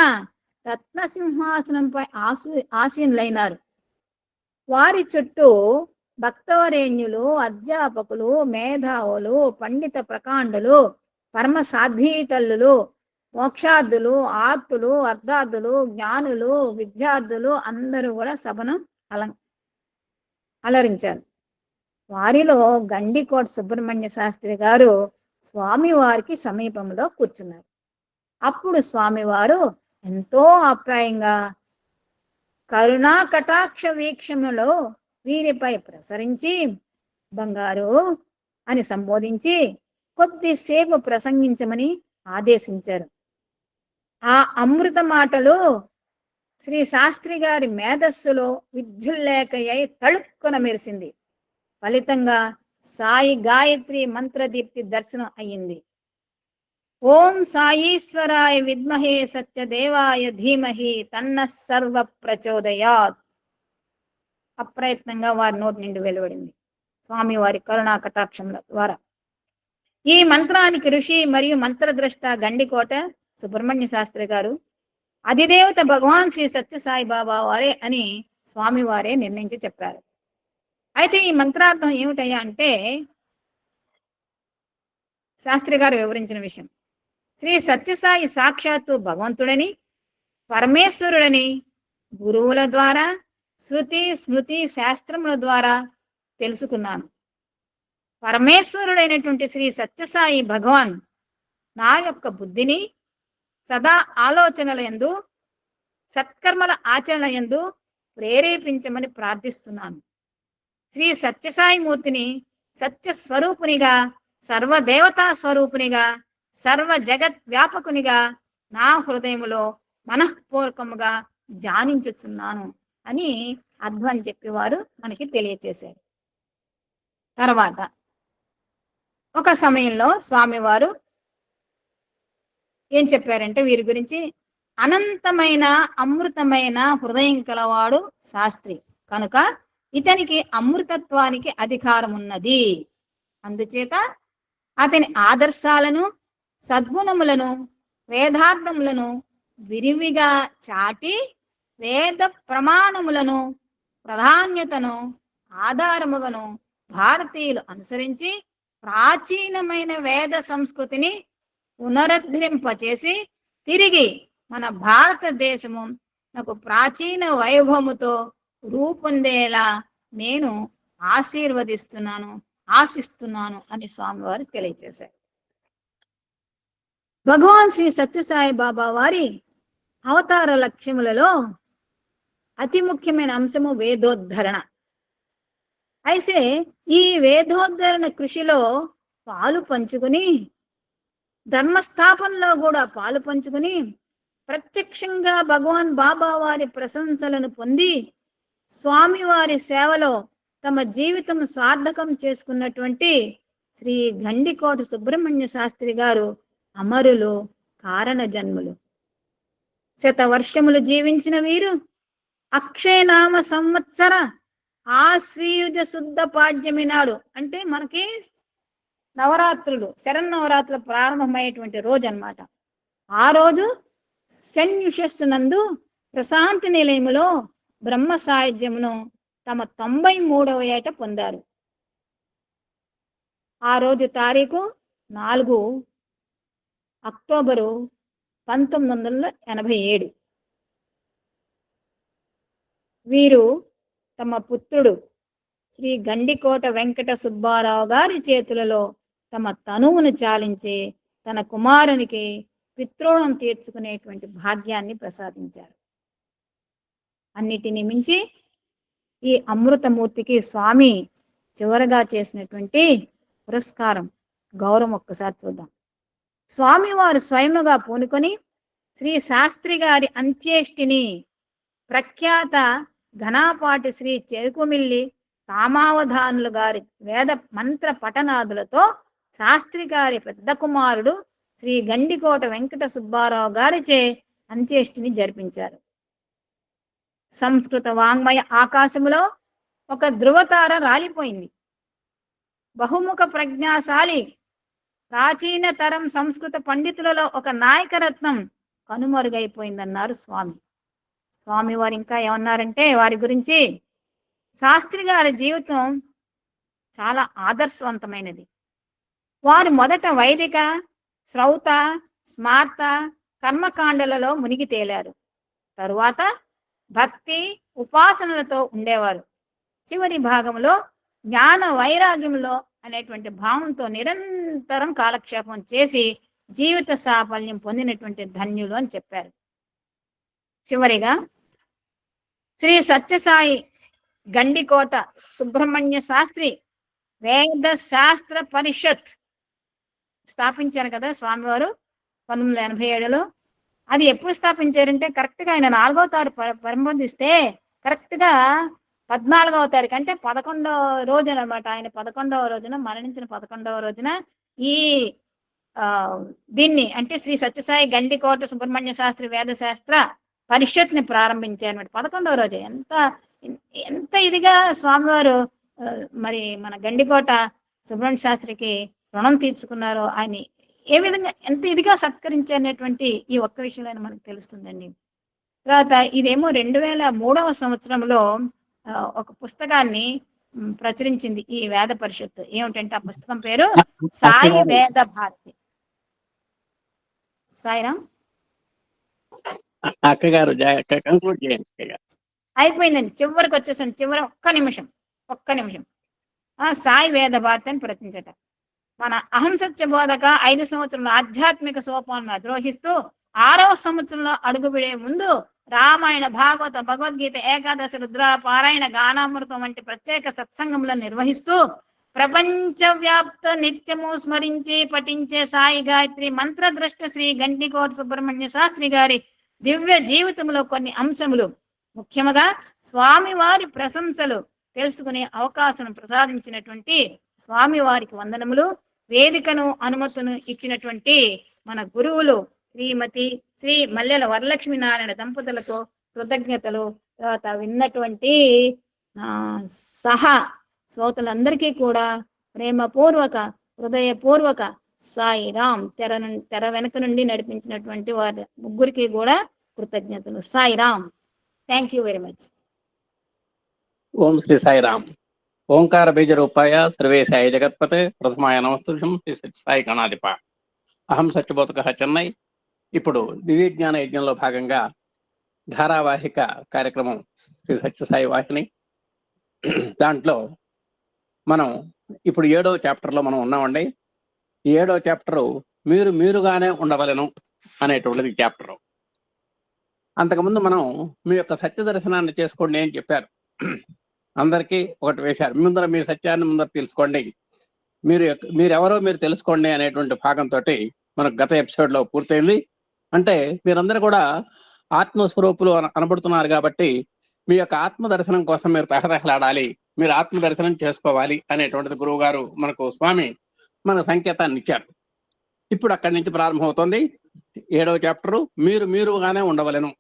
రత్నసింహాసనంపై ఆసీనులైనారు. వారి చుట్టూ భక్తవరేణ్యులు, అధ్యాపకులు, మేధావులు, పండిత ప్రకాండులు, పరమ సాధ్వీతల్లులు, మోక్షార్థులు, ఆర్తులు, అర్ధార్థులు, జ్ఞానులు, విద్యార్థులు అందరూ కూడా సభను అలరించారు. వారిలో గండికోట సుబ్రహ్మణ్య శాస్త్రి గారు స్వామివారికి సమీపంలో కూర్చున్నారు. అప్పుడు స్వామివారు ఎంతో ఆప్యాయంగా కరుణా కటాక్ష వీక్షములో వీరిపై ప్రసరించి బంగారు అని సంబోధించి కొద్దిసేపు ప్రసంగించమని ఆదేశించారు. ఆ అమృత మాటలు శ్రీ శాస్త్రి గారి మేధస్సులో విద్యుల్లేఖయ్యి తళుక్కున మెరిసింది. ఫలితంగా సాయి గాయత్రి మంత్రదీప్తి దర్శనం అయ్యింది. ఓం సాయీశ్వరాయ విద్మహే సత్యదేవాయ ధీమహి తన్న సర్వ ప్రచోదయాత్. అప్రయత్నంగా వారి నోటి నుండి వెలువడింది స్వామి వారి కరుణా కటాక్షముల ద్వారా. ఈ మంత్రానికి ఋషి మరియు మంత్రద్రష్ట గండికోట సుబ్రహ్మణ్య శాస్త్రి గారు, అధిదేవత భగవాన్ శ్రీ సత్యసాయి బాబా వారే అని స్వామివారే నిర్ణయించి చెప్పారు. అయితే ఈ మంత్రార్థం ఏమిటయ్యా అంటే, శాస్త్రి గారు వివరించిన విషయం, శ్రీ సత్యసాయి సాక్షాత్తు భగవంతుడని, పరమేశ్వరుడని గురువుల ద్వారా, శృతి స్మృతి శాస్త్రముల ద్వారా తెలుసుకున్నాను. పరమేశ్వరుడైనటువంటి శ్రీ సత్యసాయి భగవాన్ నా యొక్క బుద్ధిని సదా ఆలోచనల యందు, సత్కర్మల ఆచరణ యందు ప్రేరేపించమని ప్రార్థిస్తున్నాను. శ్రీ సత్యసాయి మూర్తిని సత్య స్వరూపునిగా, సర్వదేవతా స్వరూపునిగా, సర్వ జగత్ వ్యాపకునిగా నా హృదయములో మనఃపూర్వకముగా ధ్యానించుచున్నాను అని అధ్వాని చెప్పేవారు మనకి తెలియచేశారు. తర్వాత ఒక సమయంలో స్వామివారు ఏం చెప్పారంటే వీరి గురించి, అనంతమైన అమృతమైన హృదయం కలవాడు శాస్త్రి కనుక ఇతనికి అమృతత్వానికి అధికారం ఉన్నది. అందుచేత అతని ఆదర్శాలను, సద్గుణములను, వేదార్థములను విరివిగా చాటి వేద ప్రమాణములను ప్రాధాన్యతను ఆధారముగను భారతీయులు అనుసరించి ప్రాచీనమైన వేద సంస్కృతిని పునరుద్ధరింపచేసి తిరిగి మన భారతదేశము నాకు ప్రాచీన వైభవముతో రూపొందేలా నేను ఆశిస్తున్నాను అని స్వామివారు తెలియజేశారు. భగవాన్ శ్రీ సత్యసాయి బాబా వారి అవతార లక్ష్యములలో అతి ముఖ్యమైన అంశము వేదోద్ధరణ. అయితే ఈ వేదోద్ధరణ కృషిలో పాలు పంచుకుని, ధర్మస్థాపనలో కూడా పాలు పంచుకుని, ప్రత్యక్షంగా భగవాన్ బాబా వారి ప్రశంసలను పొంది స్వామివారి సేవలో తమ జీవితం సార్థకం చేసుకున్నటువంటి శ్రీ గండికోట సుబ్రహ్మణ్య శాస్త్రి గారు అమరులు, కారణ జన్ములు. శతవర్షములు జీవించిన వీరు అక్షయనామ సంవత్సర ఆశ్వీయుజ శుద్ధ పాడ్యమి నాడు, అంటే మనకి నవరాత్రులు, శరన్నవరాత్రులు ప్రారంభమయ్యేటువంటి రోజు అన్నమాట. ఆ రోజు శన్యుషస్సునందు ప్రశాంతి నిలయములో బ్రహ్మ సాయుధ్యమును తమ 93వ ఏట పొందారు. ఆ రోజు తారీఖు 4 అక్టోబరు 1987. వీరు తమ పుత్రుడు శ్రీ గండికోట వెంకట సుబ్బారావు గారి చేతులలో తమ తనువును చాలించి తన కుమారునికి పితృణం తీర్చుకునేటువంటి భాగ్యాన్ని ప్రసాదించారు. అన్నిటిని మించి ఈ అమృతమూర్తికి స్వామి చివరగా చేసినటువంటి పురస్కారం, గౌరవం ఒక్కసారి చూద్దాం. స్వామివారు స్వయముగా పూనుకొని శ్రీ శాస్త్రి గారి అంత్యేష్టిని ప్రఖ్యాత ఘనాపాటి శ్రీ చెరుకుమిల్లి రామావధానులు గారి వేద మంత్ర పఠనాదులతో శాస్త్రి గారి పెద్ద కుమారుడు శ్రీ గండికోట వెంకట సుబ్బారావు గారిచే అంత్యేష్టిని జరిపించారు. సంస్కృత వాంగ్మయ ఆకాశములో ఒక ధృవతార రాలిపోయింది. బహుముఖ ప్రజ్ఞాశాలి ప్రాచీన తరం సంస్కృత పండితులలో ఒక నాయకరత్నం కనుమరుగైపోయిందన్నారు స్వామి. స్వామి వారు ఇంకా ఏమన్నారంటే వారి గురించి, శాస్త్రి గారి జీవితం చాలా ఆదర్శవంతమైనది. వారు మొదట వైదిక, శ్రౌత, స్మార్త కర్మకాండలలో మునిగి తేలారు. తరువాత భక్తి, ఉపాసనలతో ఉండేవారు. చివరి భాగంలో జ్ఞాన వైరాగ్యంలో అనేటువంటి భావంతో నిరంతరం కాలక్షేపం చేసి జీవిత సాఫల్యం పొందినటువంటి ధన్యులు అని చెప్పారు. చివరిగా శ్రీ సత్యసాయి గండికోట సుబ్రహ్మణ్య శాస్త్రి వేద శాస్త్ర పరిషత్ స్థాపించారు కదా స్వామివారు 1987లో. అది ఎప్పుడు స్థాపించారంటే కరెక్ట్గా ఆయన 4వ తారీఖు పరిబంధిస్తే కరెక్ట్గా 14వ తారీఖు, అంటే 11వ రోజున అనమాట. ఆయన 11వ రోజున మరణించిన 11వ రోజున ఈ దీన్ని అంటే శ్రీ సత్యసాయి గండికోట సుబ్రహ్మణ్య శాస్త్రి వేద శాస్త్ర పరిషత్ ని ప్రారంభించారన్నమాట 11వ రోజే. ఎంత ఇదిగా స్వామివారు మరి మన గండికోట సుబ్రహ్మణ్య శాస్త్రికి రుణం తీర్చుకున్నారో, ఆయన ఏ విధంగా ఎంత ఇదిగా సత్కరించారనేటువంటి ఈ ఒక్క విషయంలో మనకు తెలుస్తుందండి. తర్వాత ఇదేమో 2003వ సంవత్సరంలో ఒక పుస్తకాన్ని ప్రచురించింది ఈ వేద పరిషత్తు. ఏమిటంటే ఆ పుస్తకం పేరు సాయి వేద భారతి. సాయిరామ్ అక్కగారు కంక్లూడ్ చేయండి. అయిపోయిందండి, చివరికి వచ్చేసాను. చివరి ఒక్క నిమిషం. సాయి వేద భారతి అని ప్రచురించట. మన అహం సత్య బోధక 5 సంవత్సరంలో ఆధ్యాత్మిక సోపాలను అద్రోహిస్తూ 6వ సంవత్సరంలో అడుగుబడే ముందు రామాయణ, భాగవత, భగవద్గీత, ఏకాదశి, రుద్ర పారాయణ, గానామృతం వంటి ప్రత్యేక సత్సంగములను నిర్వహిస్తూ ప్రపంచవ్యాప్త నిత్యము స్మరించి పఠించే సాయి గాయత్రి మంత్రద్రష్ట శ్రీ గండికోట సుబ్రహ్మణ్య శాస్త్రి గారి దివ్య జీవితంలో కొన్ని అంశములు, ముఖ్యముగా స్వామివారి ప్రశంసలు తెలుసుకునే అవకాశం ప్రసాదించినటువంటి స్వామివారికి వందనములు. వేదికను అనుమతును ఇచ్చినటువంటి మన గురువులు శ్రీమతి శ్రీ మల్లెల వరలక్ష్మి నారాయణ దంపతులతో కృతజ్ఞతలు. తర్వాత విన్నటువంటి సహా శ్రోతలందరికీ కూడా ప్రేమపూర్వక హృదయపూర్వక సాయిరామ్. తెర వెనుక నుండి నడిపించినటువంటి వారి ముగ్గురికి కూడా కృతజ్ఞతలు. Sairam. Thank you very much. ఓం శ్రీ సాయిరామ్. ఓంకార బీజ రూపాయ సర్వేశాయ జగత్పతే ప్రథమాయ నమస్తుభ్యం శ్రీ సత్య సాయి గణాధిప. అహం సత్యబోధక చెన్నై. ఇప్పుడు దివ్యజ్ఞాన యజ్ఞంలో భాగంగా ధారావాహిక కార్యక్రమం శ్రీ సత్యసాయి వాహిని. దాంట్లో మనం ఇప్పుడు 7వ చాప్టర్లో మనం ఉన్నామండి. ఈ 7వ చాప్టరు మీరుగానే ఉండవలను అనేటువంటిది చాప్టరు. అంతకుముందు మనం మీ యొక్క సత్య దర్శనాన్ని చేసుకోండి అని చెప్పారు. అందరికీ ఒకటి వేశారు, ముందర మీ సత్యాన్ని ముందర తెలుసుకోండి, మీరెవరో మీరు తెలుసుకోండి అనేటువంటి భాగంతో మనకు గత ఎపిసోడ్లో పూర్తయింది. అంటే మీరందరూ కూడా ఆత్మస్వరూపులు అనబడుతున్నారు కాబట్టి మీ యొక్క ఆత్మ దర్శనం కోసం మీరు తహతహలాడాలి, మీరు ఆత్మ దర్శనం చేసుకోవాలి అనేటువంటిది గురువు గారు మనకు స్వామి మన సంకేతాన్ని ఇచ్చారు. ఇప్పుడు అక్కడి నుంచి ప్రారంభమవుతుంది 7వ చాప్టరు. మీరుగానే ఉండవలెను.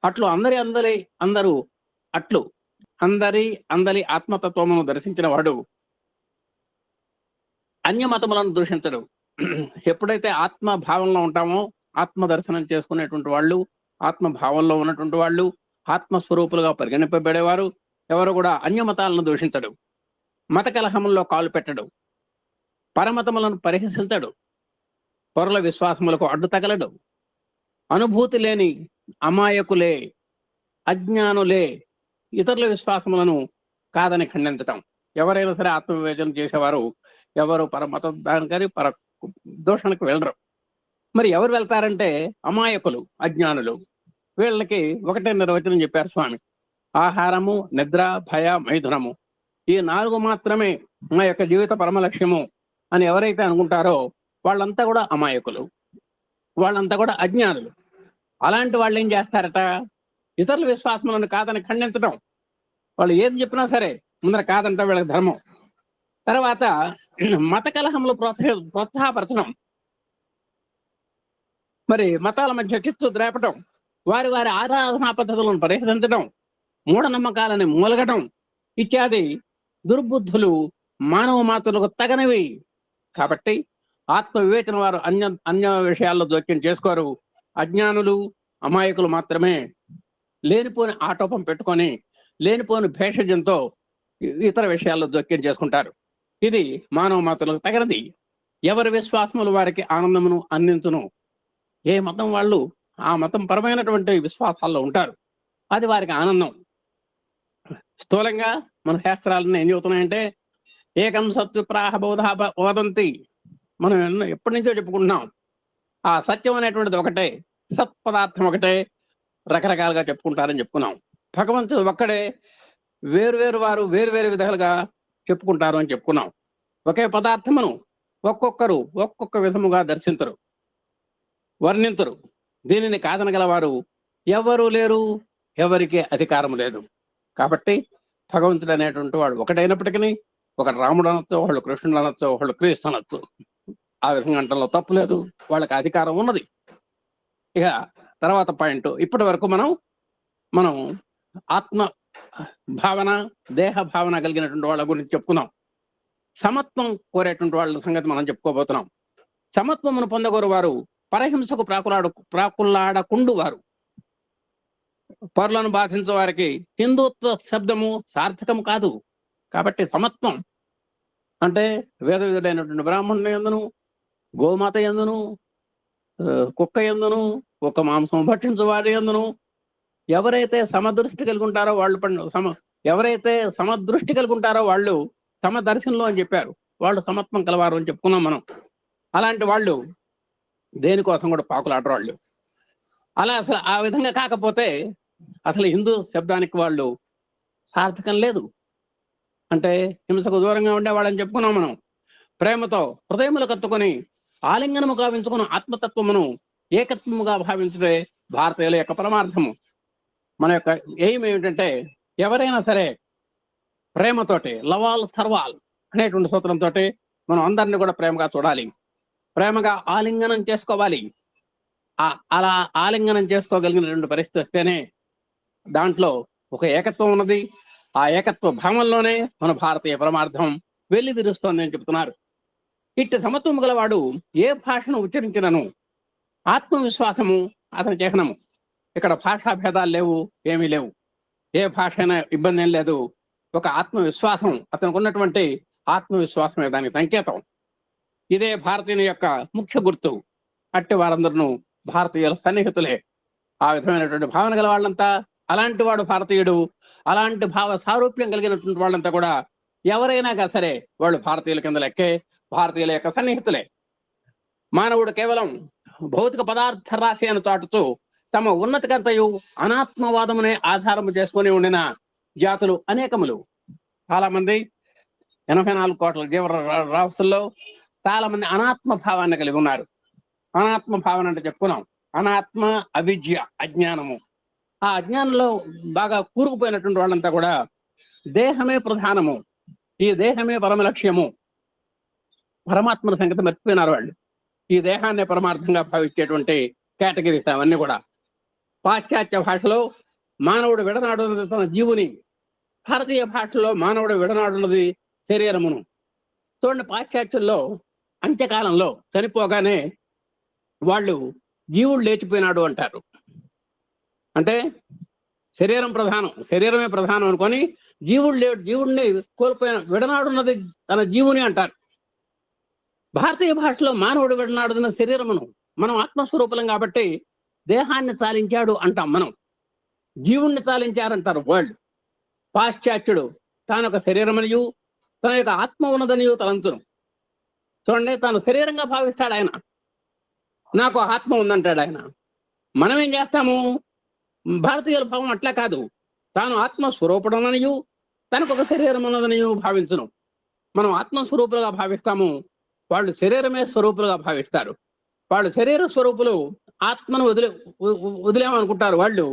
అట్లు అందరి ఆత్మతత్వమును దర్శించిన వాడు అన్యమతములను దూషించడు. ఎప్పుడైతే ఆత్మభావంలో ఉంటామో, ఆత్మ దర్శనం చేసుకునేటువంటి వాళ్ళు, ఆత్మభావంలో ఉన్నటువంటి వాళ్ళు, ఆత్మస్వరూపులుగా పరిగణింపబడేవారు ఎవరు కూడా అన్యమతాలను దూషించడు, మత కలహముల్లో కాలు పెట్టడు, పరమతములను పరిహసించడు, పరుల విశ్వాసములకు అడ్డు తగలడు, అనుభూతి లేని అమాయకులే, అజ్ఞానులే ఇతరుల విశ్వాసములను కాదని ఖండించటం. ఎవరైనా సరే ఆత్మవివేచన చేసేవారు ఎవరు పరమత దానికని పర దూషణకు వెళ్ళరు. మరి ఎవరు వెళ్తారంటే అమాయకులు, అజ్ఞానులు. వీళ్ళకి ఒకటే నిర్వచనం చెప్పారు స్వామి. ఆహారము, నిద్ర, భయ, మైథునము, ఈ 4 మాత్రమే మా యొక్క జీవిత పరమ లక్ష్యము అని ఎవరైతే అనుకుంటారో వాళ్ళంతా కూడా అమాయకులు, వాళ్ళంతా కూడా అజ్ఞానులు. అలాంటి వాళ్ళు ఏం చేస్తారట, ఇతరుల విశ్వాసములను కాదని ఖండించడం. వాళ్ళు ఏది చెప్పినా సరే ముందర కాదంట వీళ్ళకి ధర్మం. తర్వాత మత కలహములు ప్రోత్సాహపరచడం, మరి మతాల మధ్య చిత్తు ద్రేపటం, వారి ఆరాధనా పద్ధతులను పరిహరించడం, మూఢనమ్మకాలని మూలగటం ఇత్యాది దుర్బుద్ధులు మానవ మాతృలకు తగనివి. కాబట్టి ఆత్మ వివేచన వారు అన్య విషయాల్లో జోక్యం చేసుకోరు. అజ్ఞానులు, అమాయకులు మాత్రమే లేనిపోని ఆటోపం పెట్టుకొని లేనిపోని భేషజంతో ఇతర విషయాల్లో జోక్యం చేసుకుంటారు. ఇది మానవ మాతృలకు తగనిది. ఎవరి విశ్వాసములు వారికి ఆనందమును అందించును. ఏ మతం వాళ్ళు ఆ మతం పరమైనటువంటి విశ్వాసాల్లో ఉంటారు, అది వారికి ఆనందం. స్థూలంగా మన శాస్త్రాలను ఏం చెబుతున్నాయంటే ఏకం సత్విప్రాహ బోధ వదంతి. మనం ఎప్పటి నుంచో చెప్పుకుంటున్నాం. ఆ సత్యం అనేటువంటిది ఒకటే, సత్పదార్థం ఒకటే, రకరకాలుగా చెప్పుకుంటారని చెప్పుకున్నాం. భగవంతుడు ఒక్కడే, వారు వేరు విధాలుగా చెప్పుకుంటారు అని చెప్పుకున్నాం. ఒకే పదార్థమును ఒక్కొక్కరు ఒక్కొక్క విధముగా దర్శించరు, వర్ణించరు. దీనిని కాదనగలవారు ఎవరు లేరు, ఎవరికి అధికారం లేదు. కాబట్టి భగవంతుడు అనేటువంటి వాడు ఒకటైనప్పటికీ ఒకడు రాముడు అనొచ్చు, ఒకళ్ళు కృష్ణుడు అనొచ్చు, ఒకళ్ళు క్రీస్తు అనొచ్చు. ఆ విధంగా అంటంలో తప్పు లేదు, వాళ్ళకి అధికారం ఉన్నది. ఇక తర్వాత పాయింట్, ఇప్పటి వరకు మనం ఆత్మ భావన, దేహ భావన కలిగినటువంటి వాళ్ళ గురించి చెప్పుకున్నాం. సమత్వం కోరేటువంటి వాళ్ళ సంగతి మనం చెప్పుకోబోతున్నాం. సమత్వమును పొందగోరు వారు పరహింసకు ప్రాకులాడకుండు వారు. పరులను బాధించే వారికి హిందుత్వ శబ్దము సార్థకము కాదు. కాబట్టి సమత్వం అంటే వేదవిధుడైనటువంటి బ్రాహ్మణుని యందును, గోమాత యందును, కుక్క యందును, కుక్క మాంసం భక్షించే వారి యందును ఎవరైతే సమదృష్టి కలిగి ఉంటారో వాళ్ళు సమదర్శనంలో అని చెప్పారు. వాళ్ళు సమత్వం కలవారు అని చెప్పుకున్నాం మనం. అలాంటి వాళ్ళు దేనికోసం కూడా పాకులాడరు వాళ్ళు. అలా అసలు ఆ విధంగా కాకపోతే అసలు హిందూ శబ్దానికి వాళ్ళు సార్థకం లేదు. అంటే హింసకు దూరంగా ఉండేవాళ్ళని చెప్పుకున్నాం మనం. ప్రేమతో హృదయములు కత్తుకొని ఆలింగనము గావించుకున్న ఆత్మతత్వమును ఏకత్వముగా భావించే భారతీయుల యొక్క పరమార్థము. మన యొక్క ఎయిమ్ ఏమిటంటే ఎవరైనా సరే ప్రేమతోటి లవాల్ సర్వాల్ అనేటువంటి సూత్రంతో మనం అందరినీ కూడా ప్రేమగా చూడాలి, ప్రేమగా ఆలింగనం చేసుకోవాలి. అలా ఆలింగనం చేసుకోగలిగినటువంటి పరిస్థితి వస్తేనే దాంట్లో ఒక ఏకత్వం ఉన్నది. ఆ ఏకత్వ భావంలోనే మన భారతీయ పరమార్థం వెళ్లి విరుస్తోంది అని చెప్తున్నారు. ఇట్టి సమత్వం గలవాడు ఏ భాషను ఉచ్చరించినను ఆత్మవిశ్వాసము అతని చిహ్నము. ఇక్కడ భాషా భేదాలు లేవు, ఏమీ లేవు. ఏ భాష అయినా ఇబ్బంది ఏం లేదు. ఒక ఆత్మవిశ్వాసం, అతనికి ఉన్నటువంటి ఆత్మవిశ్వాసమే దానికి సంకేతం. ఇదే భారతీయుని యొక్క ముఖ్య గుర్తు. అట్టి వారందరూ భారతీయుల సన్నిహితులే. ఆ విధమైనటువంటి భావన గల వాళ్ళంతా, అలాంటి వాడు భారతీయుడు, అలాంటి భావ సారూప్యం కలిగినటువంటి వాళ్ళంతా కూడా ఎవరైనా సరే వాళ్ళు భారతీయుల కింద లెక్కే, భారతీయుల యొక్క సన్నిహితులే. మానవుడు కేవలం భౌతిక పదార్థ రాశి అని చాటుతూ తమ ఉన్నతికర్తయు అనాత్మవాదమునే ఆధారము చేసుకుని ఉండిన జాతులు అనేకములు. చాలా మంది 84 కోట్ల జీవరాశుల్లో చాలా మంది అనాత్మ భావాన్ని కలిగి ఉన్నారు. అనాత్మ భావన అంటే చెప్పుకున్నాం, అనాత్మ అవిద్య, అజ్ఞానము. ఆ అజ్ఞానంలో బాగా కూరుకుపోయినటువంటి వాళ్ళంతా కూడా దేహమే ప్రధానము, ఈ దేహమే పరమ లక్ష్యము, పరమాత్మల సంగతి మర్చిపోయినారు వాళ్ళు. ఈ దేహాన్ని పరమార్థంగా భావించేటువంటి కేటగిరీస్ అవన్నీ కూడా. పాశ్చాత్య భాషలో మానవుడు విడనాడున్నది తన జీవుని, భారతీయ భాషలో మానవుడు విడనాడున్నది శరీరమును. చూడండి, పాశ్చాత్యంలో అంత్యకాలంలో చనిపోగానే వాళ్ళు జీవుడు లేచిపోయినాడు అంటారు. అంటే శరీరం ప్రధానం, శరీరమే ప్రధానం అనుకొని జీవుడిని కోల్పోయిన విడనాడున్నది తన జీవుని అంటారు. భారతీయ భాషలో మానవుడు విడనాడుతున్న శరీరమును, మనం ఆత్మస్వరూపం కాబట్టి దేహాన్ని చాలించాడు అంటాం, మనం జీవుణ్ణి చాలించారంటారు వరల్డ్. పాశ్చాత్యుడు తానొక శరీరమనియు తన యొక్క ఆత్మ ఉన్నదనియు తలంచును. చూడండి, తాను శరీరంగా భావిస్తాడు ఆయన, నాకు ఆత్మ ఉందంటాడు ఆయన. మనం ఏం చేస్తాము? భారతీయుల భావం అట్లా కాదు. తాను ఆత్మస్వరూపుడననియు తనకు ఒక శరీరం ఉన్నదనియు భావించును. మనం ఆత్మస్వరూపులుగా భావిస్తాము, వాళ్ళు శరీరమే స్వరూపులుగా భావిస్తారు. వాళ్ళు శరీర స్వరూపులు ఆత్మను వదిలేమనుకుంటారు వాళ్ళు.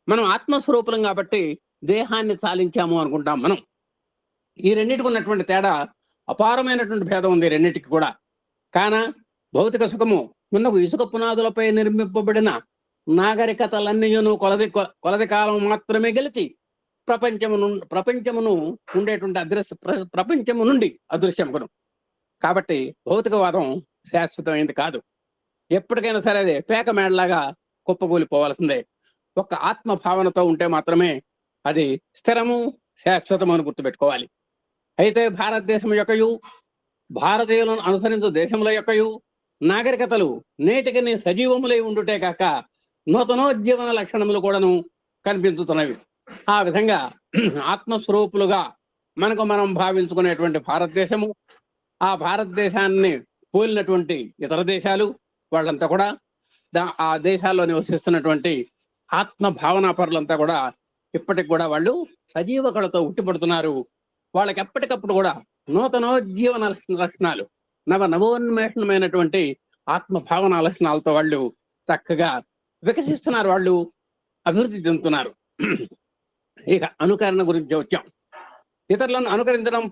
మనం ఆత్మస్వరూపులం కాబట్టి దేహాన్ని చాలించాము అనుకుంటాం మనం. ఈ రెండింటికి ఉన్నటువంటి తేడా, అపారమైనటువంటి భేదం ఉంది రెండింటికి కూడా. కాన భౌతిక సుఖము మున్నకు ఇసుక పునాదులపై నిర్మింపబడిన నాగరికతలన్నీయును కొలది కాలం మాత్రమే గెలిచి ప్రపంచమును ఉండేటువంటి ప్రపంచము నుండి అదృశ్యమును. కాబట్టి భౌతికవాదం శాశ్వతమైంది కాదు. ఎప్పటికైనా సరే అదే పేక మేడలాగా కుప్పకూలిపోవాల్సిందే. ఒక ఆత్మ భావనతో ఉంటే మాత్రమే అది స్థిరము, శాశ్వతము అని గుర్తుపెట్టుకోవాలి. అయితే భారతదేశం యొక్కయు భారతీయులను అనుసరించు దేశముల యొక్కయు నాగరికతలు నేటికి సజీవములై ఉండుటే కాక నూతనోజ్జీవన లక్షణములు కూడాను కనిపించుతున్నవి. ఆ విధంగా ఆత్మస్వరూపులుగా మనకు మనం భావించుకునేటువంటి భారతదేశము, ఆ భారతదేశాన్ని పోలినటువంటి ఇతర దేశాలు, వాళ్ళంతా కూడా ఆ దేశాల్లో నివసిస్తున్నటువంటి ఆత్మ భావనా పరులంతా కూడా ఇప్పటికి కూడా వాళ్ళు సజీవ కళతో ఉట్టిపడుతున్నారు. వాళ్ళకి ఎప్పటికప్పుడు కూడా నూతనోజ్జీవన లక్షణాలు, నవోన్మేషణమైనటువంటి ఆత్మ భావన లక్షణాలతో వాళ్ళు చక్కగా వికసిస్తున్నారు, వాళ్ళు అభివృద్ధి చెందుతున్నారు. ఇక అనుకరణ గురించి వచ్చాం. ఇతరులను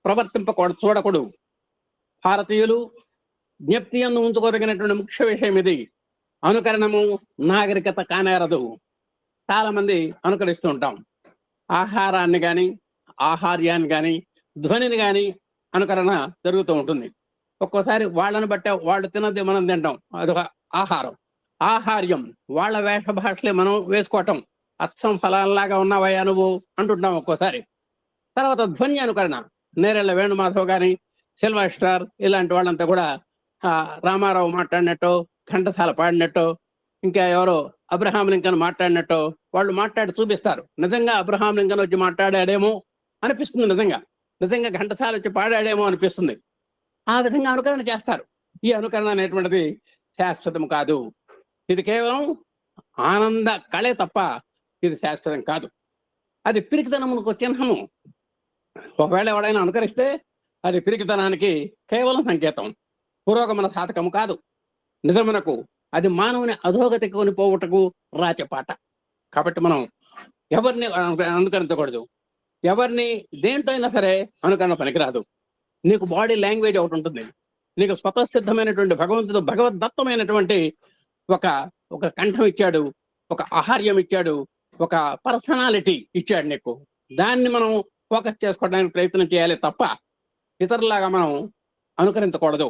ప్రవర్తింపకూడదు, చూడకూడదు. భారతీయులు జ్ఞప్తి యందు ఉంచుకోదగినటువంటి ముఖ్య విషయం ఇది. అనుకరణము నాగరికత కానేరదు. చాలా మంది అనుకరిస్తూ ఉంటాం. ఆహారాన్ని కానీ, ఆహార్యాన్ని కానీ, ధ్వనిని కానీ అనుకరణ జరుగుతూ ఉంటుంది. ఒక్కోసారి వాళ్ళని బట్టే వాళ్ళు తినది మనం తింటాం, అదొక ఆహారం. ఆహార్యం వాళ్ళ వేష భాషలే మనం వేసుకోవటం, అచ్చం ఫలాల్లాగా ఉన్నావయ్యా నువ్వు అంటుంటాం ఒక్కోసారి. తర్వాత ధ్వని అనుకరణ, నేరెళ్ళ వేణుమాధవ్ కానీ, సిల్వర్ స్టార్ ఇలాంటి వాళ్ళంతా కూడా రామారావు మాట్లాడినట్టు, ఘంటసాల పాడినట్టు, ఇంకా ఎవరో అబ్రహాం లింకన్ మాట్లాడినట్టు వాళ్ళు మాట్లాడి చూపిస్తారు. నిజంగా అబ్రహాం లింకన్ వచ్చి మాట్లాడాడేమో అనిపిస్తుంది, నిజంగా ఘంటసాల వచ్చి పాడాడేమో అనిపిస్తుంది. ఆ విధంగా అనుకరణ చేస్తారు. ఈ అనుకరణ అనేటువంటిది శాశ్వతం కాదు. ఇది కేవలం ఆనంద కళే తప్ప ఇది శాశ్వతం కాదు. అది పిరికితనమునకు చిహ్నము. ఒకవేళ ఎవడైనా అనుకరిస్తే అది పిరికితనానికి కేవలం సంకేతం, పురోగమన సాధకము కాదు. నిజమునకు అది మానవుని అధోగతికి కొనిపోవుటకు రాచపాట. కాబట్టి మనం ఎవరిని అనుకరించకూడదు. ఎవరిని దేంట్లో అయినా సరే అనుకరణ పనికిరాదు. నీకు బాడీ లాంగ్వేజ్ ఒకటి ఉంటుంది. నీకు స్వతసిద్ధమైనటువంటి భగవంతుడు భగవద్దత్తమైనటువంటి ఒక ఒక కంఠం ఇచ్చాడు, ఒక ఆహార్యం ఇచ్చాడు, ఒక పర్సనాలిటీ ఇచ్చాడు నీకు. దాన్ని మనం ఫోకస్ చేసుకోవడానికి ప్రయత్నం చేయాలి తప్ప ఇతరులాగా మనం అనుకరించకూడదు.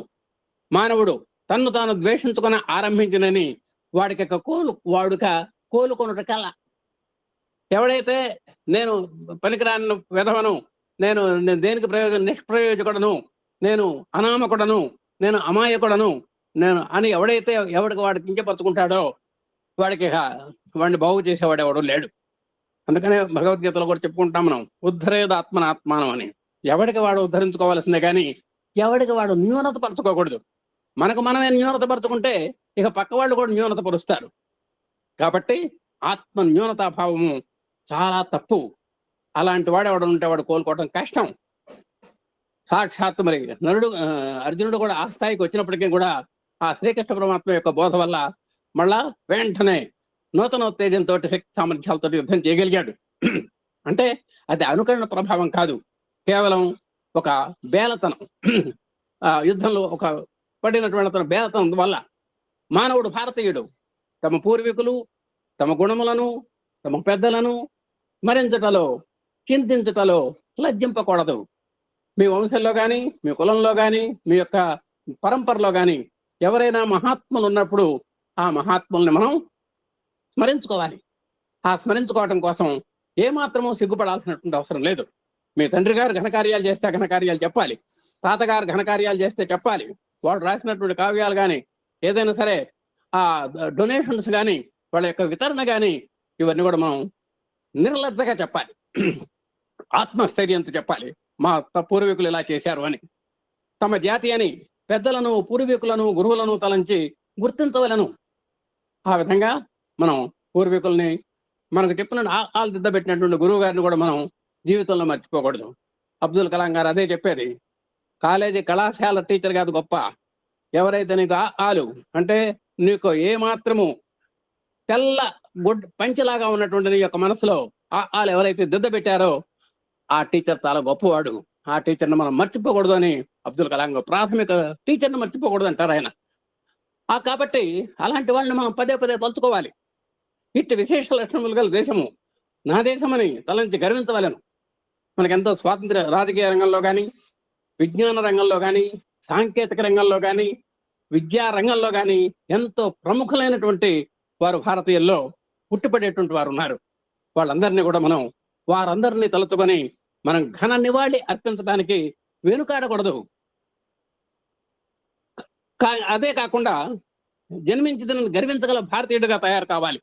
మానవుడు తన్ను తాను ద్వేషించుకొని ఆరంభించినని వాడుక కోలుకొనుట కల. ఎవడైతే నేను పనికిరాని విధవను, నేను దేనికి నిష్ప్రయోజకుడను, నేను అనామకుడను, నేను అమాయకుడను, నేను అని ఎవడైతే వాడికి కించపరుచుకుంటాడో వాడిని బాగు చేసేవాడు ఎవడు లేడు. అందుకనే భగవద్గీతలో కూడా చెప్పుకుంటాం మనం, ఉద్ధరేద ఆత్మనాత్మానం అని. ఎవడికి వాడు ఉద్ధరించుకోవాల్సిందే కానీ ఎవడికి వాడు న్యూనత పరుచుకోకూడదు. మనకు మనమే న్యూనత పరుచుకుంటే ఇక పక్క వాళ్ళు కూడా న్యూనత పరుస్తారు. కాబట్టి ఆత్మ న్యూనతాభావము చాలా తప్పు. అలాంటి వాడు ఎవడు ఉంటే వాడు కోలుకోవడం కష్టం. సాక్షాత్తు మరి అర్జునుడు కూడా ఆ స్థాయికి వచ్చినప్పటికీ కూడా ఆ శ్రీకృష్ణ పరమాత్మ యొక్క బోధ వల్ల మళ్ళా వెంటనే నూతనోత్తేజంతో శక్తి సామర్థ్యాలతో యుద్ధం చేయగలిగాడు. అంటే అది అనుకరణ ప్రభావం కాదు, కేవలం ఒక బేలతనం. యుద్ధంలో ఒక పడినటువంటి బేలతనం వల్ల మానవుడు భారతీయుడు తమ పూర్వీకులు తమ గుణములను తమ పెద్దలను స్మరించటలో చింతించటలో లజ్జింపకూడదు. మీ వంశంలో కానీ మీ కులంలో కానీ మీ యొక్క పరంపరలో కానీ ఎవరైనా మహాత్ములు ఉన్నప్పుడు ఆ మహాత్ముల్ని మనం స్మరించుకోవాలి. ఆ స్మరించుకోవటం కోసం ఏమాత్రమూ సిగ్గుపడాల్సినటువంటి అవసరం లేదు. మీ తండ్రి గారు ఘనకార్యాలు చేస్తే ఘనకార్యాలు చెప్పాలి, తాతగారు ఘనకార్యాలు చేస్తే చెప్పాలి. వాడు రాసినటువంటి కావ్యాలు కానీ ఏదైనా సరే ఆ డొనేషన్స్ కానీ వాళ్ళ యొక్క వితరణ కానీ ఇవన్నీ కూడా మనం నిర్లజ్జగా చెప్పాలి, ఆత్మస్థైర్యంతో చెప్పాలి. మా పూర్వీకులు ఇలా చేశారు అని. తమ జాతి అని పెద్దలను పూర్వీకులను గురువులను తలంచి గుర్తించవలను. ఆ విధంగా మనం పూర్వీకుల్ని మనకు చెప్పిన దిద్దబెట్టినటువంటి గురువు గారిని కూడా మనం జీవితంలో మర్చిపోకూడదు. అబ్దుల్ కలాం గారు అదే చెప్పేది. కాలేజీ కళాశాల టీచర్ కాదు గొప్ప, ఎవరైతే నీకు ఆలు అంటే నీకు ఏ మాత్రము తెల్ల పంచలాగా ఉన్నటువంటి నీ యొక్క మనసులో ఆలు ఎవరైతే దిద్దబెట్టారో ఆ టీచర్ చాలా గొప్పవాడు. ఆ టీచర్ని మనం మర్చిపోకూడదు అని అబ్దుల్ కలాం ప్రాథమిక టీచర్ని మర్చిపోకూడదు అంటారు ఆయన. కాబట్టి అలాంటి వాళ్ళని మనం పదే పదే తలుచుకోవాలి. ఇట్టి విశేష లక్షణములు గల దేశము నా దేశమని తలంచి గర్వించవలను. మనకెంతో స్వాతంత్ర రాజకీయ రంగంలో కానీ విజ్ఞాన రంగంలో కానీ సాంకేతిక రంగంలో కానీ విద్యా రంగంలో కానీ ఎంతో ప్రముఖులైనటువంటి వారు భారతీయుల్లో పుట్టిపడేటువంటి వారు ఉన్నారు. వాళ్ళందరినీ కూడా మనం వారందరినీ తలుచుకొని మనం ఘన నివాళి అర్పించడానికి వెనుకాడకూడదు. అదే కాకుండా జన్మించిన గర్వించగల భారతీయుడిగా తయారు కావాలి.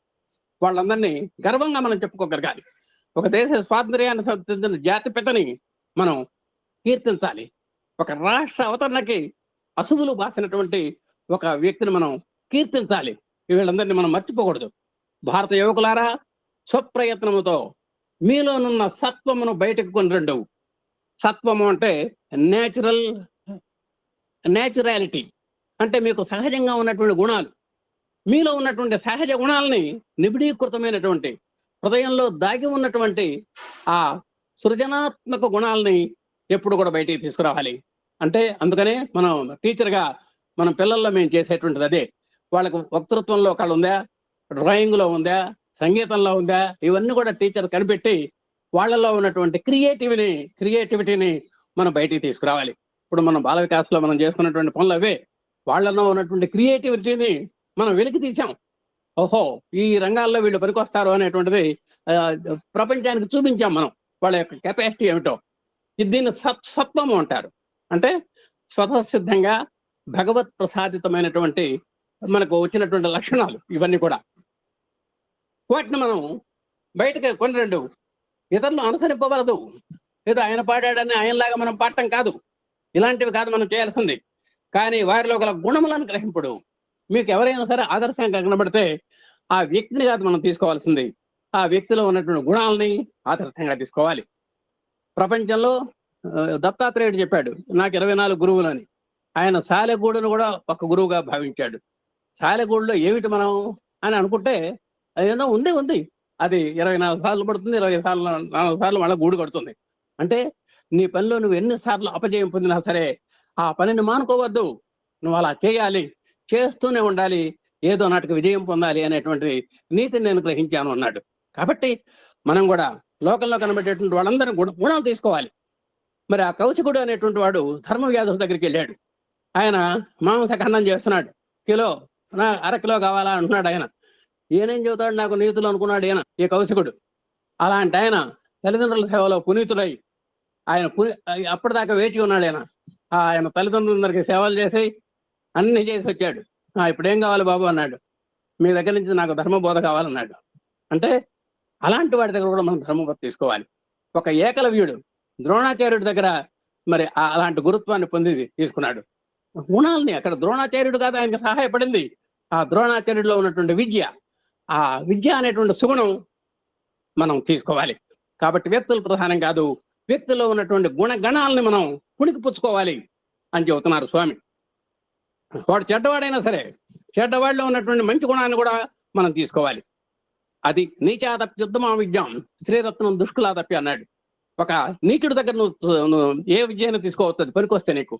వాళ్ళందరినీ గర్వంగా మనం చెప్పుకోగలగాలి. ఒక దేశ స్వాతంత్ర్యాన్ని సాధించిన జాతిపితని మనం కీర్తించాలి. ఒక రాష్ట్ర అవతరణకి అసువులు బాసినటువంటి ఒక వ్యక్తిని మనం కీర్తించాలి. వీళ్ళందరినీ మనం మర్చిపోకూడదు. భారత యువకులారా, స్వప్రయత్నముతో మీలోనున్న సత్వమును బయటకు కొనిరండు. సత్వము అంటే నేచురాలిటీ అంటే మీకు సహజంగా ఉన్నటువంటి గుణాలు. మీలో ఉన్నటువంటి సహజ గుణాలని నిబిడీకృతమైనటువంటి హృదయంలో దాగి ఉన్నటువంటి ఆ సృజనాత్మక గుణాలని ఎప్పుడు కూడా బయటికి తీసుకురావాలి. అంటే అందుకనే మనం టీచర్గా మన పిల్లల్లో మేము చేసేటువంటిది అదే. వాళ్ళకు వక్తృత్వంలో ఒకళ్ళు ఉందా, డ్రాయింగ్లో ఉందా, సంగీతంలో ఉందా, ఇవన్నీ కూడా టీచర్ కనిపెట్టి వాళ్ళలో ఉన్నటువంటి క్రియేటివిటీని మనం బయటికి తీసుకురావాలి. ఇప్పుడు మనం బాల వికాసంలో మనం చేసుకున్నటువంటి పనులు అవే. వాళ్ళలో ఉన్నటువంటి క్రియేటివిటీని మనం వెలికి తీసాం. ఓహో, ఈ రంగాల్లో వీళ్ళు పనికొస్తారు అనేటువంటిది ప్రపంచానికి చూపించాం మనం, వాళ్ళ యొక్క కెపాసిటీ ఏమిటో. దీన్ని సత్వము అంటారు. అంటే స్వతసిద్ధంగా భగవత్ ప్రసాదితమైనటువంటి మనకు వచ్చినటువంటి లక్షణాలు ఇవన్నీ కూడా. వాటిని మనం బయటకు కొనిరండు. ఇతరులు అనుసరింపవలదు. ఏదో ఆయన పాడాడని ఆయనలాగా మనం పాడటం కాదు, ఇలాంటివి కాదు మనం చేయాల్సింది. కానీ వారిలో గల గుణములను గ్రహింపుడు. మీకు ఎవరైనా సరే ఆదర్శంగా కనబడితే ఆ వ్యక్తిని కాదు మనం తీసుకోవాల్సింది, ఆ వ్యక్తిలో ఉన్నటువంటి గుణాలని ఆదర్శంగా తీసుకోవాలి. ప్రపంచంలో దత్తాత్రేయుడు చెప్పాడు, నాకు 24 గురువులు అని. ఆయన సాలెగూడను కూడా ఒక గురువుగా భావించాడు. సాలెగూడులో ఏమిటి మనం అని అనుకుంటే అదేదో ఉంది అది 24 సార్లు పడుతుంది, 4 సార్లు మళ్ళీ గూడు కడుతుంది. అంటే నీ పనిలో నువ్వు ఎన్నిసార్లు అపజయం పొందినా సరే ఆ పనిని మానుకోవద్దు, నువ్వు అలా చేయాలి, చేస్తూనే ఉండాలి, ఏదో నాటికి విజయం పొందాలి అనేటువంటి నీతిని నేను గ్రహించాను అన్నాడు. కాబట్టి మనం కూడా లోకంలో కనబడేటువంటి వాళ్ళందరినీ గుణాలు తీసుకోవాలి. మరి ఆ కౌశికుడు అనేటువంటి వాడు ధర్మవ్యాధుల దగ్గరికి వెళ్ళాడు. ఆయన మాంసఖండం చేస్తున్నాడు, కిలో అరకిలో కావాలా అంటున్నాడు. ఆయన ఈయనేం చెబుతాడు, నాకు నీతులు అనుకున్నాడు ఈయన, ఈ కౌశికుడు. అలాంటి ఆయన తల్లిదండ్రుల సేవలో పునీతుడై ఆయన అప్పటిదాకా వేచి ఉన్నాడు. ఆయన తల్లిదండ్రులందరికీ సేవలు చేసి అన్ని చేసి వచ్చాడు. ఇప్పుడు ఏం కావాలి బాబు అన్నాడు. మీ దగ్గర నుంచి నాకు ధర్మబోధ కావాలన్నాడు. అంటే అలాంటి వాడి దగ్గర కూడా మనం ధర్మబోధ తీసుకోవాలి. ఒక ఏకలవ్యుడు ద్రోణాచార్యుడి దగ్గర మరి అలాంటి గురుత్వాన్ని పొంది తీసుకున్నాడు. గుణాలని అక్కడ ద్రోణాచార్యుడు కాదు ఆయనకు సహాయపడింది ఆ ద్రోణాచార్యుడిలో ఉన్నటువంటి విద్య. ఆ విద్య అనేటువంటి సుగుణం మనం తీసుకోవాలి. కాబట్టి వ్యక్తులు ప్రధానం కాదు, వ్యక్తుల్లో ఉన్నటువంటి గుణగణాలని మనం పుణికిపుచ్చుకోవాలి అని చెబుతున్నారు స్వామి. వాడు చెడ్డవాడైనా సరే చెడ్డవాడిలో ఉన్నటువంటి మంచి గుణాన్ని కూడా మనం తీసుకోవాలి. అది నీచాదప్యుద్ధమా విద్యాం స్త్రీరత్నం దుష్కులాదప్పి అన్నాడు. ఒక నీచుడి దగ్గర నువ్వు ఏ విద్యను తీసుకోవచ్చు, పనికొస్తే నీకు.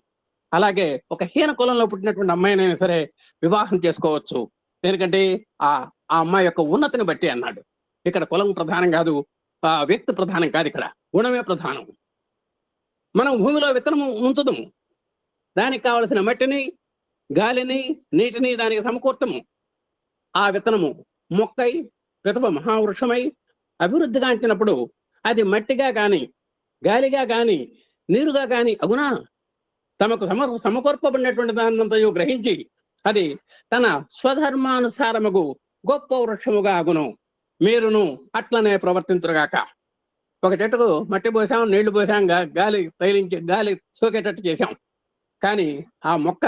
అలాగే ఒక హీన కులంలో పుట్టినటువంటి అమ్మాయినైనా సరే వివాహం చేసుకోవచ్చు, ఎందుకంటే ఆ అమ్మాయి యొక్క ఉన్నతిని బట్టి అన్నాడు. ఇక్కడ కులం ప్రధానం కాదు, ఆ వ్యక్తి ప్రధానం కాదు, ఇక్కడ గుణమే ప్రధానం. మనం భూమిలో విత్తనము ఉంచుదాము, దానికి కావలసిన మట్టిని గాలిని నీటిని దానికి సమకూర్తము. ఆ విత్తనము మొక్కై ప్రతిభ మహావృక్షమై అభివృద్ధి కాంచినప్పుడు అది మట్టిగా కాని గాలిగా కాని నీరుగా కాని అగునా తమకు సమకూర్పబడినటువంటి దానంతయు గ్రహించి అది తన స్వధర్మానుసారముగు గొప్ప వృక్షముగా అగును. మీరును అట్లనే ప్రవర్తించుగాక. ఒక చెట్టుకు మట్టి పోసాం, నీళ్లు పోసాం, గాలి తైలించి గాలి సోకేటట్టు చేశాం, కానీ ఆ మొక్క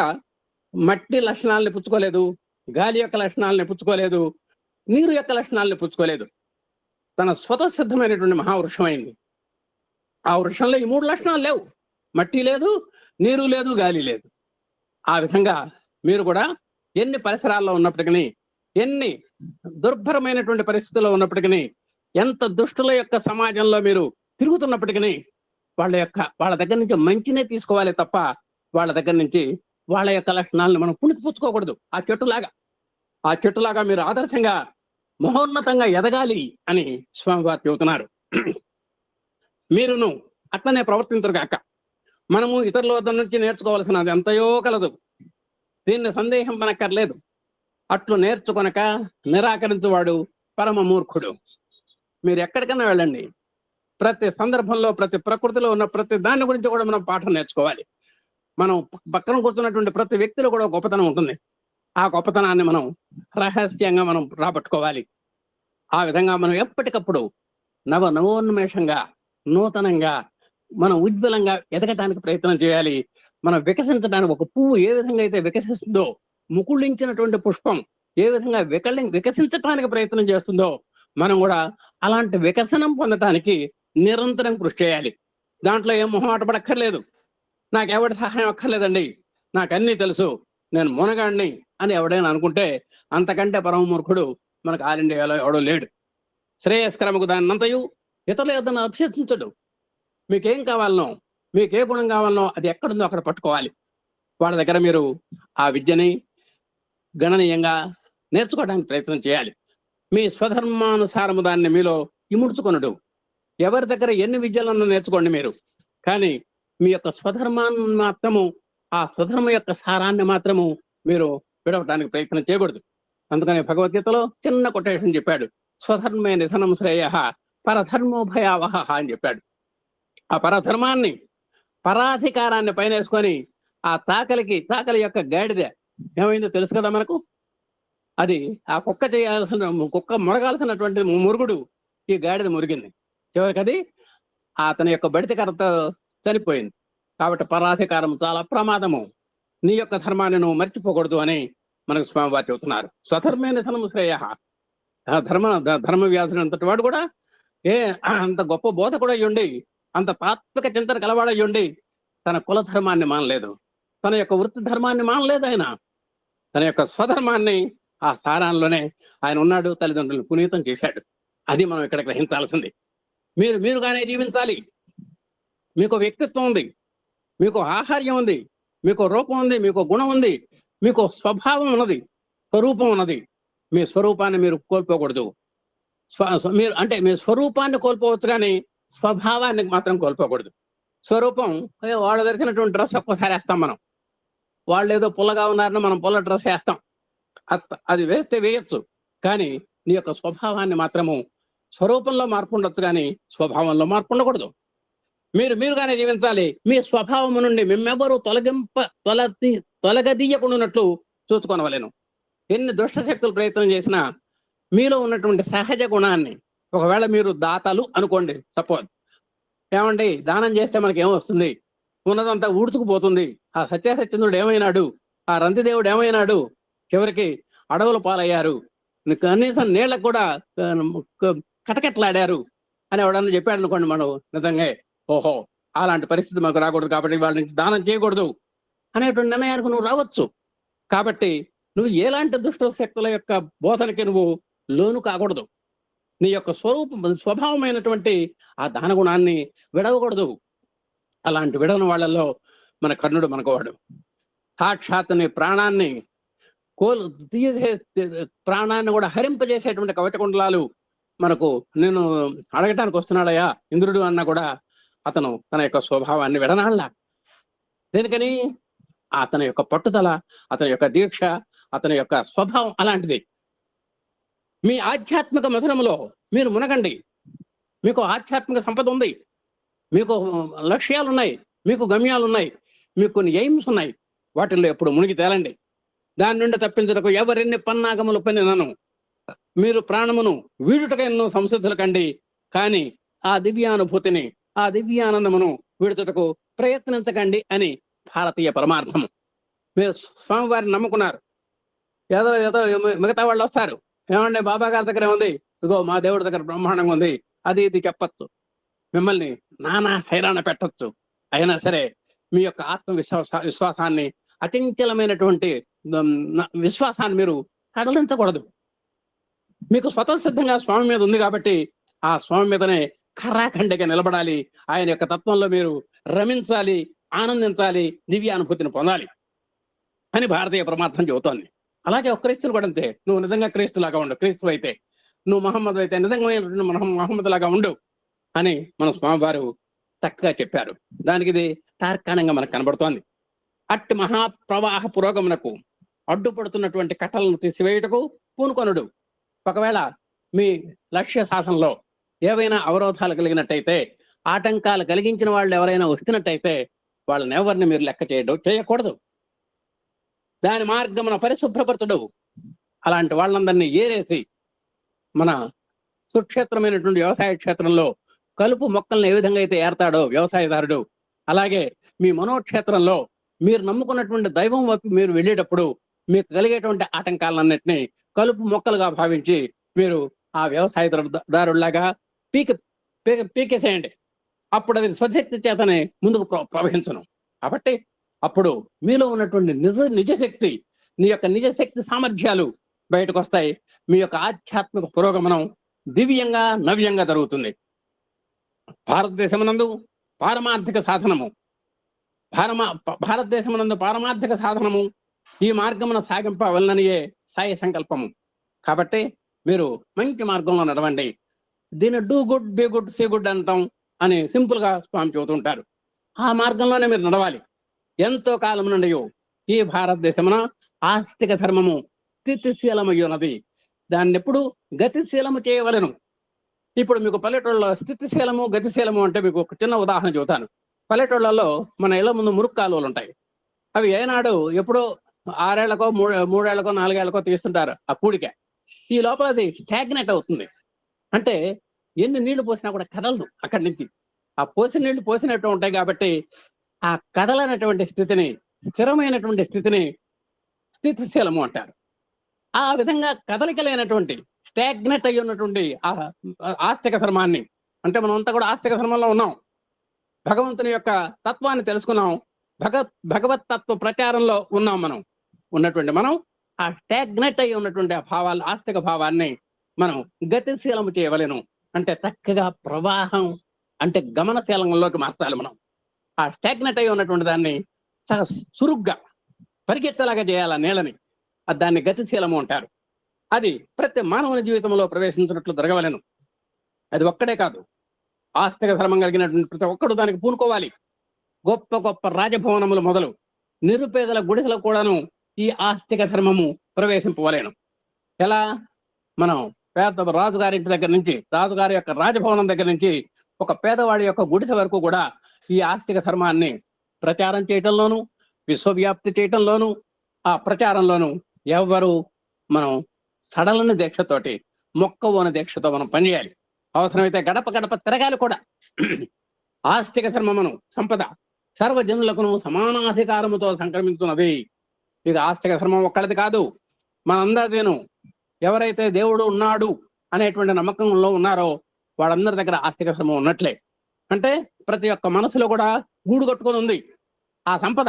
మట్టి లక్షణాలని పుచ్చుకోలేదు, గాలి యొక్క లక్షణాలని పుచ్చుకోలేదు, నీరు యొక్క లక్షణాలని పుచ్చుకోలేదు. తన స్వతసిద్ధమైనటువంటి మహావృక్షమైంది. ఆ వృక్షంలో ఈ 3 లక్షణాలు లేవు, మట్టి లేదు, నీరు లేదు, గాలి లేదు. ఆ విధంగా మీరు కూడా ఎన్ని పరిసరాల్లో ఉన్నప్పటికీ, ఎన్ని దుర్భరమైనటువంటి పరిస్థితుల్లో ఉన్నప్పటికీ, ఎంత దుష్టుల యొక్క సమాజంలో మీరు తిరుగుతున్నప్పటికీ వాళ్ళ దగ్గర నుంచి మంచినే తీసుకోవాలి తప్ప వాళ్ళ దగ్గర నుంచి వాళ్ళ యొక్క లక్షణాలను మనం పుణికిపుచ్చుకోకూడదు. ఆ చెట్టులాగా మీరు ఆదర్శంగా మహోన్నతంగా ఎదగాలి అని స్వామివారు చెబుతున్నారు. మీరును అట్లనే ప్రవర్తించరుగాక. మనము ఇతరుల వద్ద నుంచి నేర్చుకోవాల్సినది ఎంతయో కలదు, దీన్ని సందేహం మనక్కర్లేదు. అట్లు నేర్చుకొనక నిరాకరించువాడు పరమ మూర్ఖుడు. మీరు ఎక్కడికైనా వెళ్ళండి, ప్రతి సందర్భంలో ప్రతి ప్రకృతిలో ఉన్న ప్రతి దాని గురించి కూడా మనం పాఠం నేర్చుకోవాలి. మనం పక్కన కూర్చున్నటువంటి ప్రతి వ్యక్తిలో కూడా గొప్పతనం ఉంటుంది. ఆ గొప్పతనాన్ని మనం రహస్యంగా మనం రాబట్టుకోవాలి. ఆ విధంగా మనం ఎప్పటికప్పుడు నవోన్మేషంగా నూతనంగా మనం ఉజ్వలంగా ఎదగటానికి ప్రయత్నం చేయాలి. మనం వికసించడానికి, ఒక పువ్వు ఏ విధంగా అయితే వికసిస్తుందో, ముకుళించినటువంటి పుష్పం ఏ విధంగా వికసించటానికి ప్రయత్నం చేస్తుందో, మనం కూడా అలాంటి వికసనం పొందటానికి నిరంతరం కృషి చేయాలి. దాంట్లో ఏం మొహమాట పడక్కర్లేదు. నాకెవడి సహాయం అక్కర్లేదండి, నాకన్నీ తెలుసు, నేను మునగాడిని అని ఎవడైనా అనుకుంటే అంతకంటే పరమ మూర్ఖుడు మనకు ఆల్ ఇండియాలో ఎవడో లేడు. శ్రేయస్కరముకు దాన్నంతయు ఇతరుల యొద్దను అభ్యసించడు. మీకేం కావాలనో, మీకే గుణం కావాలనో అది ఎక్కడుందో అక్కడ పట్టుకోవాలి. వాళ్ళ దగ్గర మీరు ఆ విద్యని గణనీయంగా నేర్చుకోవడానికి ప్రయత్నం చేయాలి. మీ స్వధర్మానుసారము దాన్ని మీలో ఇముడ్చుకొనుడు. ఎవరి దగ్గర ఎన్ని విద్యలను నేర్చుకోండి మీరు, కానీ మీ యొక్క స్వధర్మాన్ని మాత్రము, ఆ స్వధర్మ యొక్క సారాన్ని మాత్రము మీరు విడవటానికి ప్రయత్నం చేయకూడదు. అందుకని భగవద్గీతలో చిన్న కొటేషన్ చెప్పాడు, స్వధర్మే నిధనం శ్రేయ పరధర్మో భయావహ అని చెప్పాడు. ఆ పరధర్మాన్ని, పరాధికారాన్ని పైన వేసుకొని ఆ చాకలి యొక్క గాడిద ఏమైందో తెలుసు కదా మనకు. అది ఆ కుక్క మురగాల్సినటువంటి మురుగుడు ఈ గాడిద మురిగింది. చివరికి అది అతని యొక్క బడితికరతో చనిపోయింది. కాబట్టి పరాధికారం చాలా ప్రమాదము. నీ యొక్క ధర్మాన్ని నువ్వు మర్చిపోకూడదు అని మనకు స్వామివారు చెబుతున్నారు. స్వధర్మే నిధనం శ్రేయ. ధర్మ వ్యాసుడు అంతటి వాడు కూడా అంత గొప్ప బోధ కూడా అయ్యుండి, అంత తాత్విక చింతన కలవాడయ్యుండి తన కుల ధర్మాన్ని మానలేదు, తన యొక్క వృత్తి ధర్మాన్ని మానలేదు. ఆయన తన యొక్క స్వధర్మాన్ని ఆ సారాంలోనే ఆయన ఉన్నాడు, తల్లిదండ్రులను పునీతం చేశాడు. అది మనం ఇక్కడ గ్రహించాల్సింది. మీరుగానే జీవించాలి. మీకు వ్యక్తిత్వం ఉంది, మీకు ఆహార్యం ఉంది, మీకు రూపం ఉంది, మీకు గుణం ఉంది, మీకు స్వభావం ఉన్నది, స్వరూపం ఉన్నది. మీ స్వరూపాన్ని మీరు కోల్పోకూడదు. మీరు అంటే మీ స్వరూపాన్ని కోల్పోవచ్చు, కానీ స్వభావాన్ని మాత్రం కోల్పోకూడదు. స్వరూపం వాళ్ళు దొరికినటువంటి డ్రెస్ ఒక్కసారి వేస్తాం మనం. వాళ్ళు ఏదో పుల్లగా ఉన్నారని మనం పుల్ల డ్రెస్ వేస్తాం. అది వేస్తే వేయచ్చు, కానీ నీ యొక్క స్వభావాన్ని మాత్రము, స్వరూపంలో మార్పు ఉండొచ్చు కానీ స్వభావంలో మార్పు ఉండకూడదు. మీరుగానే జీవించాలి. మీ స్వభావం నుండి మిమ్మెవరు తొలగదీయకుండాన్నట్లు చూసుకొనవలెను. ఎన్ని దుష్ట శక్తులు ప్రయత్నం చేసినా మీలో ఉన్నటువంటి సహజ గుణాన్ని, ఒకవేళ మీరు దాతలు అనుకోండి, సపోజ్, ఏమండి దానం చేస్తే మనకి ఏమొస్తుంది, ఉన్నదంతా ఊడ్చుకుపోతుంది, ఆ సత్యహరిశ్చంద్రుడు ఏమైనాడు, ఆ రంతిదేవుడు ఏమైనాడు, చివరికి అడవుల పాలయ్యారు, కనీసం నీళ్ళకు కూడా కటకట్లాడారు అని ఎవడన్నా చెప్పాడు అనుకోండి, మనం నిజంగా ఓహో అలాంటి పరిస్థితి మాకు రాకూడదు, కాబట్టి వాళ్ళ నుంచి దానం చేయకూడదు అనేటువంటి నిర్ణయానికి నువ్వు రావచ్చు. కాబట్టి నువ్వు ఎలాంటి దుష్ట శక్తుల యొక్క బోధనకి నువ్వు లోను కాకూడదు. నీ యొక్క స్వభావమైనటువంటి ఆ దాన గుణాన్ని విడవకూడదు. అలాంటి విడవని వాళ్ళల్లో మన కర్ణుడు మనకు వాడు. సాక్షాత్ నీ ప్రాణాన్ని ప్రాణాన్ని కూడా హరింపజేసేటువంటి కవచకుండలాలు మనకు నేను అడగటానికి వస్తున్నాడయ్యా ఇంద్రుడు అన్నా కూడా అతను తన యొక్క స్వభావాన్ని విడనాళ్ళ. దేనికని? అతని యొక్క పట్టుదల, అతని యొక్క దీక్ష, అతని యొక్క స్వభావం అలాంటిది. మీ ఆధ్యాత్మిక మధురములో మీరు మునగండి. మీకు ఆధ్యాత్మిక సంపద ఉంది, మీకు లక్ష్యాలు ఉన్నాయి, మీకు గమ్యాలు ఉన్నాయి, మీకు కొన్ని ఎయిమ్స్ ఉన్నాయి. వాటిల్లో ఎప్పుడు మునిగి తేలండి. దాని నుండి తప్పించుటకు ఎవరెన్ని పన్నాగములు పనినను మీరు ప్రాణమును వీడుటకు ఎన్నో సంసిద్ధులు కండి, కానీ ఆ దివ్యానుభూతిని, ఆ దివ్యానందమును వీడుటకు ప్రయత్నించకండి అని భారతీయ పరమార్థము. మీరు స్వామివారిని నమ్ముకున్నారు, ఏదో మిగతా వాళ్ళు వస్తారు, ఏమంటే బాబా గారి దగ్గర ఉంది, ఇగో మా దేవుడి దగ్గర బ్రహ్మాండంగా ఉంది, అది ఇది చెప్పచ్చు, మిమ్మల్ని నానా హైరాణ పెట్టచ్చు. అయినా సరే మీ యొక్క విశ్వాసాన్ని, అచంచలమైనటువంటి విశ్వాసాన్ని మీరు కదలించకూడదు. మీకు స్వతసిద్ధంగా స్వామి మీద ఉంది కాబట్టి ఆ స్వామి మీదనే ఖరాఖండిగా నిలబడాలి. ఆయన యొక్క తత్వంలో మీరు రమించాలి, ఆనందించాలి, దివ్యానుభూతిని పొందాలి అని భారతీయ పరమార్థం చెబుతోంది. అలాగే ఒక క్రీస్తులు కూడా అంతే. నువ్వు నిజంగా క్రీస్తులాగా ఉండు, క్రీస్తు అయితే, నువ్వు మహమ్మద్ అయితే నిజంగా మహమ్మద్ లాగా ఉండు అని మన స్వామివారు చక్కగా చెప్పారు. దానికి ఇది తార్కాణంగా మనకు కనబడుతోంది. అట్టి మహాప్రవాహ పురోగమనకు అడ్డుపడుతున్నటువంటి కట్టలను తీసివేయుటకు పూనుకొనుడు. ఒకవేళ మీ లక్ష్య సాధనలో ఏవైనా అవరోధాలు కలిగినట్టయితే, ఆటంకాలు కలిగించిన వాళ్ళు ఎవరైనా వస్తున్నట్టయితే వాళ్ళని ఎవరిని మీరు లెక్క చేయకూడదు. దాని మార్గమున పరిశుభ్రపరచడు. అలాంటి వాళ్ళందరినీ ఏరేసి మన సుక్షేత్రమైనటువంటి వ్యవసాయ క్షేత్రంలో కలుపు మొక్కలను ఏ విధంగా అయితే ఏర్తాడో వ్యవసాయదారుడు, అలాగే మీ మనోక్షేత్రంలో మీరు నమ్ముకున్నటువంటి దైవం వైపు మీరు వెళ్ళేటప్పుడు మీకు కలిగేటువంటి ఆటంకాలన్నింటినీ కలుపు మొక్కలుగా భావించి మీరు ఆ వ్యవసాయదారులాగా పీకేసేయండి. అప్పుడు అది స్వశక్తి చేతనే ముందుకు ప్రవహించను. కాబట్టి అప్పుడు మీలో ఉన్నటువంటి నిజశక్తి, నీ యొక్క నిజశక్తి సామర్థ్యాలు బయటకు వస్తాయి. మీ యొక్క ఆధ్యాత్మిక పురోగమనం దివ్యంగా, నవ్యంగా జరుగుతుంది. భారతదేశమునందు పారమార్థిక సాధనము, భారతదేశమునందు పారమార్థిక సాధనము ఈ మార్గమున సాగింపవలననియే సాయ సంకల్పము. కాబట్టి మీరు మంచి మార్గంలో నడవండి. దీన్ని do good, be good, see good అంటాం అని సింపుల్ గా స్వామి చెబుతుంటారు. ఆ మార్గంలోనే మీరు నడవాలి. ఎంతో కాలం నుండి ఈ భారతదేశమున ఆస్తిక ధర్మము స్థితిశీలమయ్యున్నది. దాన్ని ఎప్పుడు గతిశీలము చేయవలెను. ఇప్పుడు మీకు పల్లెటూళ్ళలో స్థితిశీలము, గతిశీలము అంటే మీకు ఒక చిన్న ఉదాహరణ చెబుతాను. పల్లెటూళ్ళలో మన ఇళ్ల ముందు మురుగు కాలువలు ఉంటాయి. అవి ఏనాడు ఎప్పుడో 6 ఏళ్లకో 3 ఏళ్లకో 4 ఏళ్లకో తీస్తుంటారు ఆ కూడిక. ఈ లోపల అది స్టాగ్నెట్ అవుతుంది. అంటే ఎన్ని నీళ్లు పోసినా కూడా కదలదు. అక్కడి నుంచి ఆ పోసిన నీళ్లు పోసినట్టు ఉంటాయి. కాబట్టి ఆ కదలనటువంటి స్థితిని, స్థిరమైనటువంటి స్థితిని స్థితిశీలము అంటారు. ఆ విధంగా కదలిక లేనటువంటి స్టాగ్నెట్ అయి ఉన్నటువంటి ఆ ఆస్తిక ధర్మాన్ని, అంటే మనం అంతా కూడా ఆస్తిక ధర్మంలో ఉన్నాం. భగవంతుని యొక్క తత్వాన్ని తెలుసుకున్నాం. భగవత్ తత్వ ప్రచారంలో ఉన్నాం. మనం ఆ స్టాగ్నెట్ అయి ఉన్నటువంటి ఆ భావాలు, ఆస్తిక భావాన్ని మనం గతిశీలము చేయవలెను. అంటే చక్కగా ప్రవాహం, అంటే గమనశీలంలోకి మార్చాలి మనం. ఆ స్టాగ్నెట్ అయి ఉన్నటువంటి దాన్ని చాలా చురుగ్గా పరిగెత్తలాగా చేయాలి ఆ నీళ్ళని. దాన్ని గతిశీలము అంటారు. అది ప్రతి మానవుని జీవితంలో ప్రవేశించినట్లు జరగవలెను. అది ఒక్కడే కాదు, ఆస్తిక ధర్మం కలిగినటువంటి ప్రతి ఒక్కడు దానికి పూనుకోవాలి. గొప్ప గొప్ప రాజభవనములు మొదలు నిరుపేదల గుడిసెలకు కూడాను ఈ ఆస్తిక ధర్మము ప్రవేశింపవలేను. ఎలా? మనం పేద రాజుగారింటి దగ్గర నుంచి, రాజుగారి యొక్క రాజభవనం దగ్గర నుంచి ఒక పేదవాడి యొక్క గుడిసె వరకు కూడా ఈ ఆస్తిక ధర్మాన్ని ప్రచారం చేయటంలోను, విశ్వవ్యాప్తి చేయటంలోను, ఆ ప్రచారంలోను ఎవ్వరు మనం సడలని దీక్షతోటి, మొక్కవోని దీక్షతో మనం పనిచేయాలి. అవసరమైతే గడప గడప తిరగాలి కూడా. ఆస్తిక ధర్మమును, సంపద సర్వజనులకును సమానాధికారముతో సంక్రమించున్నది. ఇక ఆస్తిక ధర్మం ఒక్కళ్ళది కాదు, మనందరిదేను. ఎవరైతే దేవుడు ఉన్నాడు అనేటువంటి నమ్మకంలో ఉన్నారో వాళ్ళందరి దగ్గర ఆస్తిక ధర్మం ఉన్నట్లే. అంటే ప్రతి ఒక్క మనసులో కూడా గూడు కట్టుకొని ఉంది ఆ సంపద.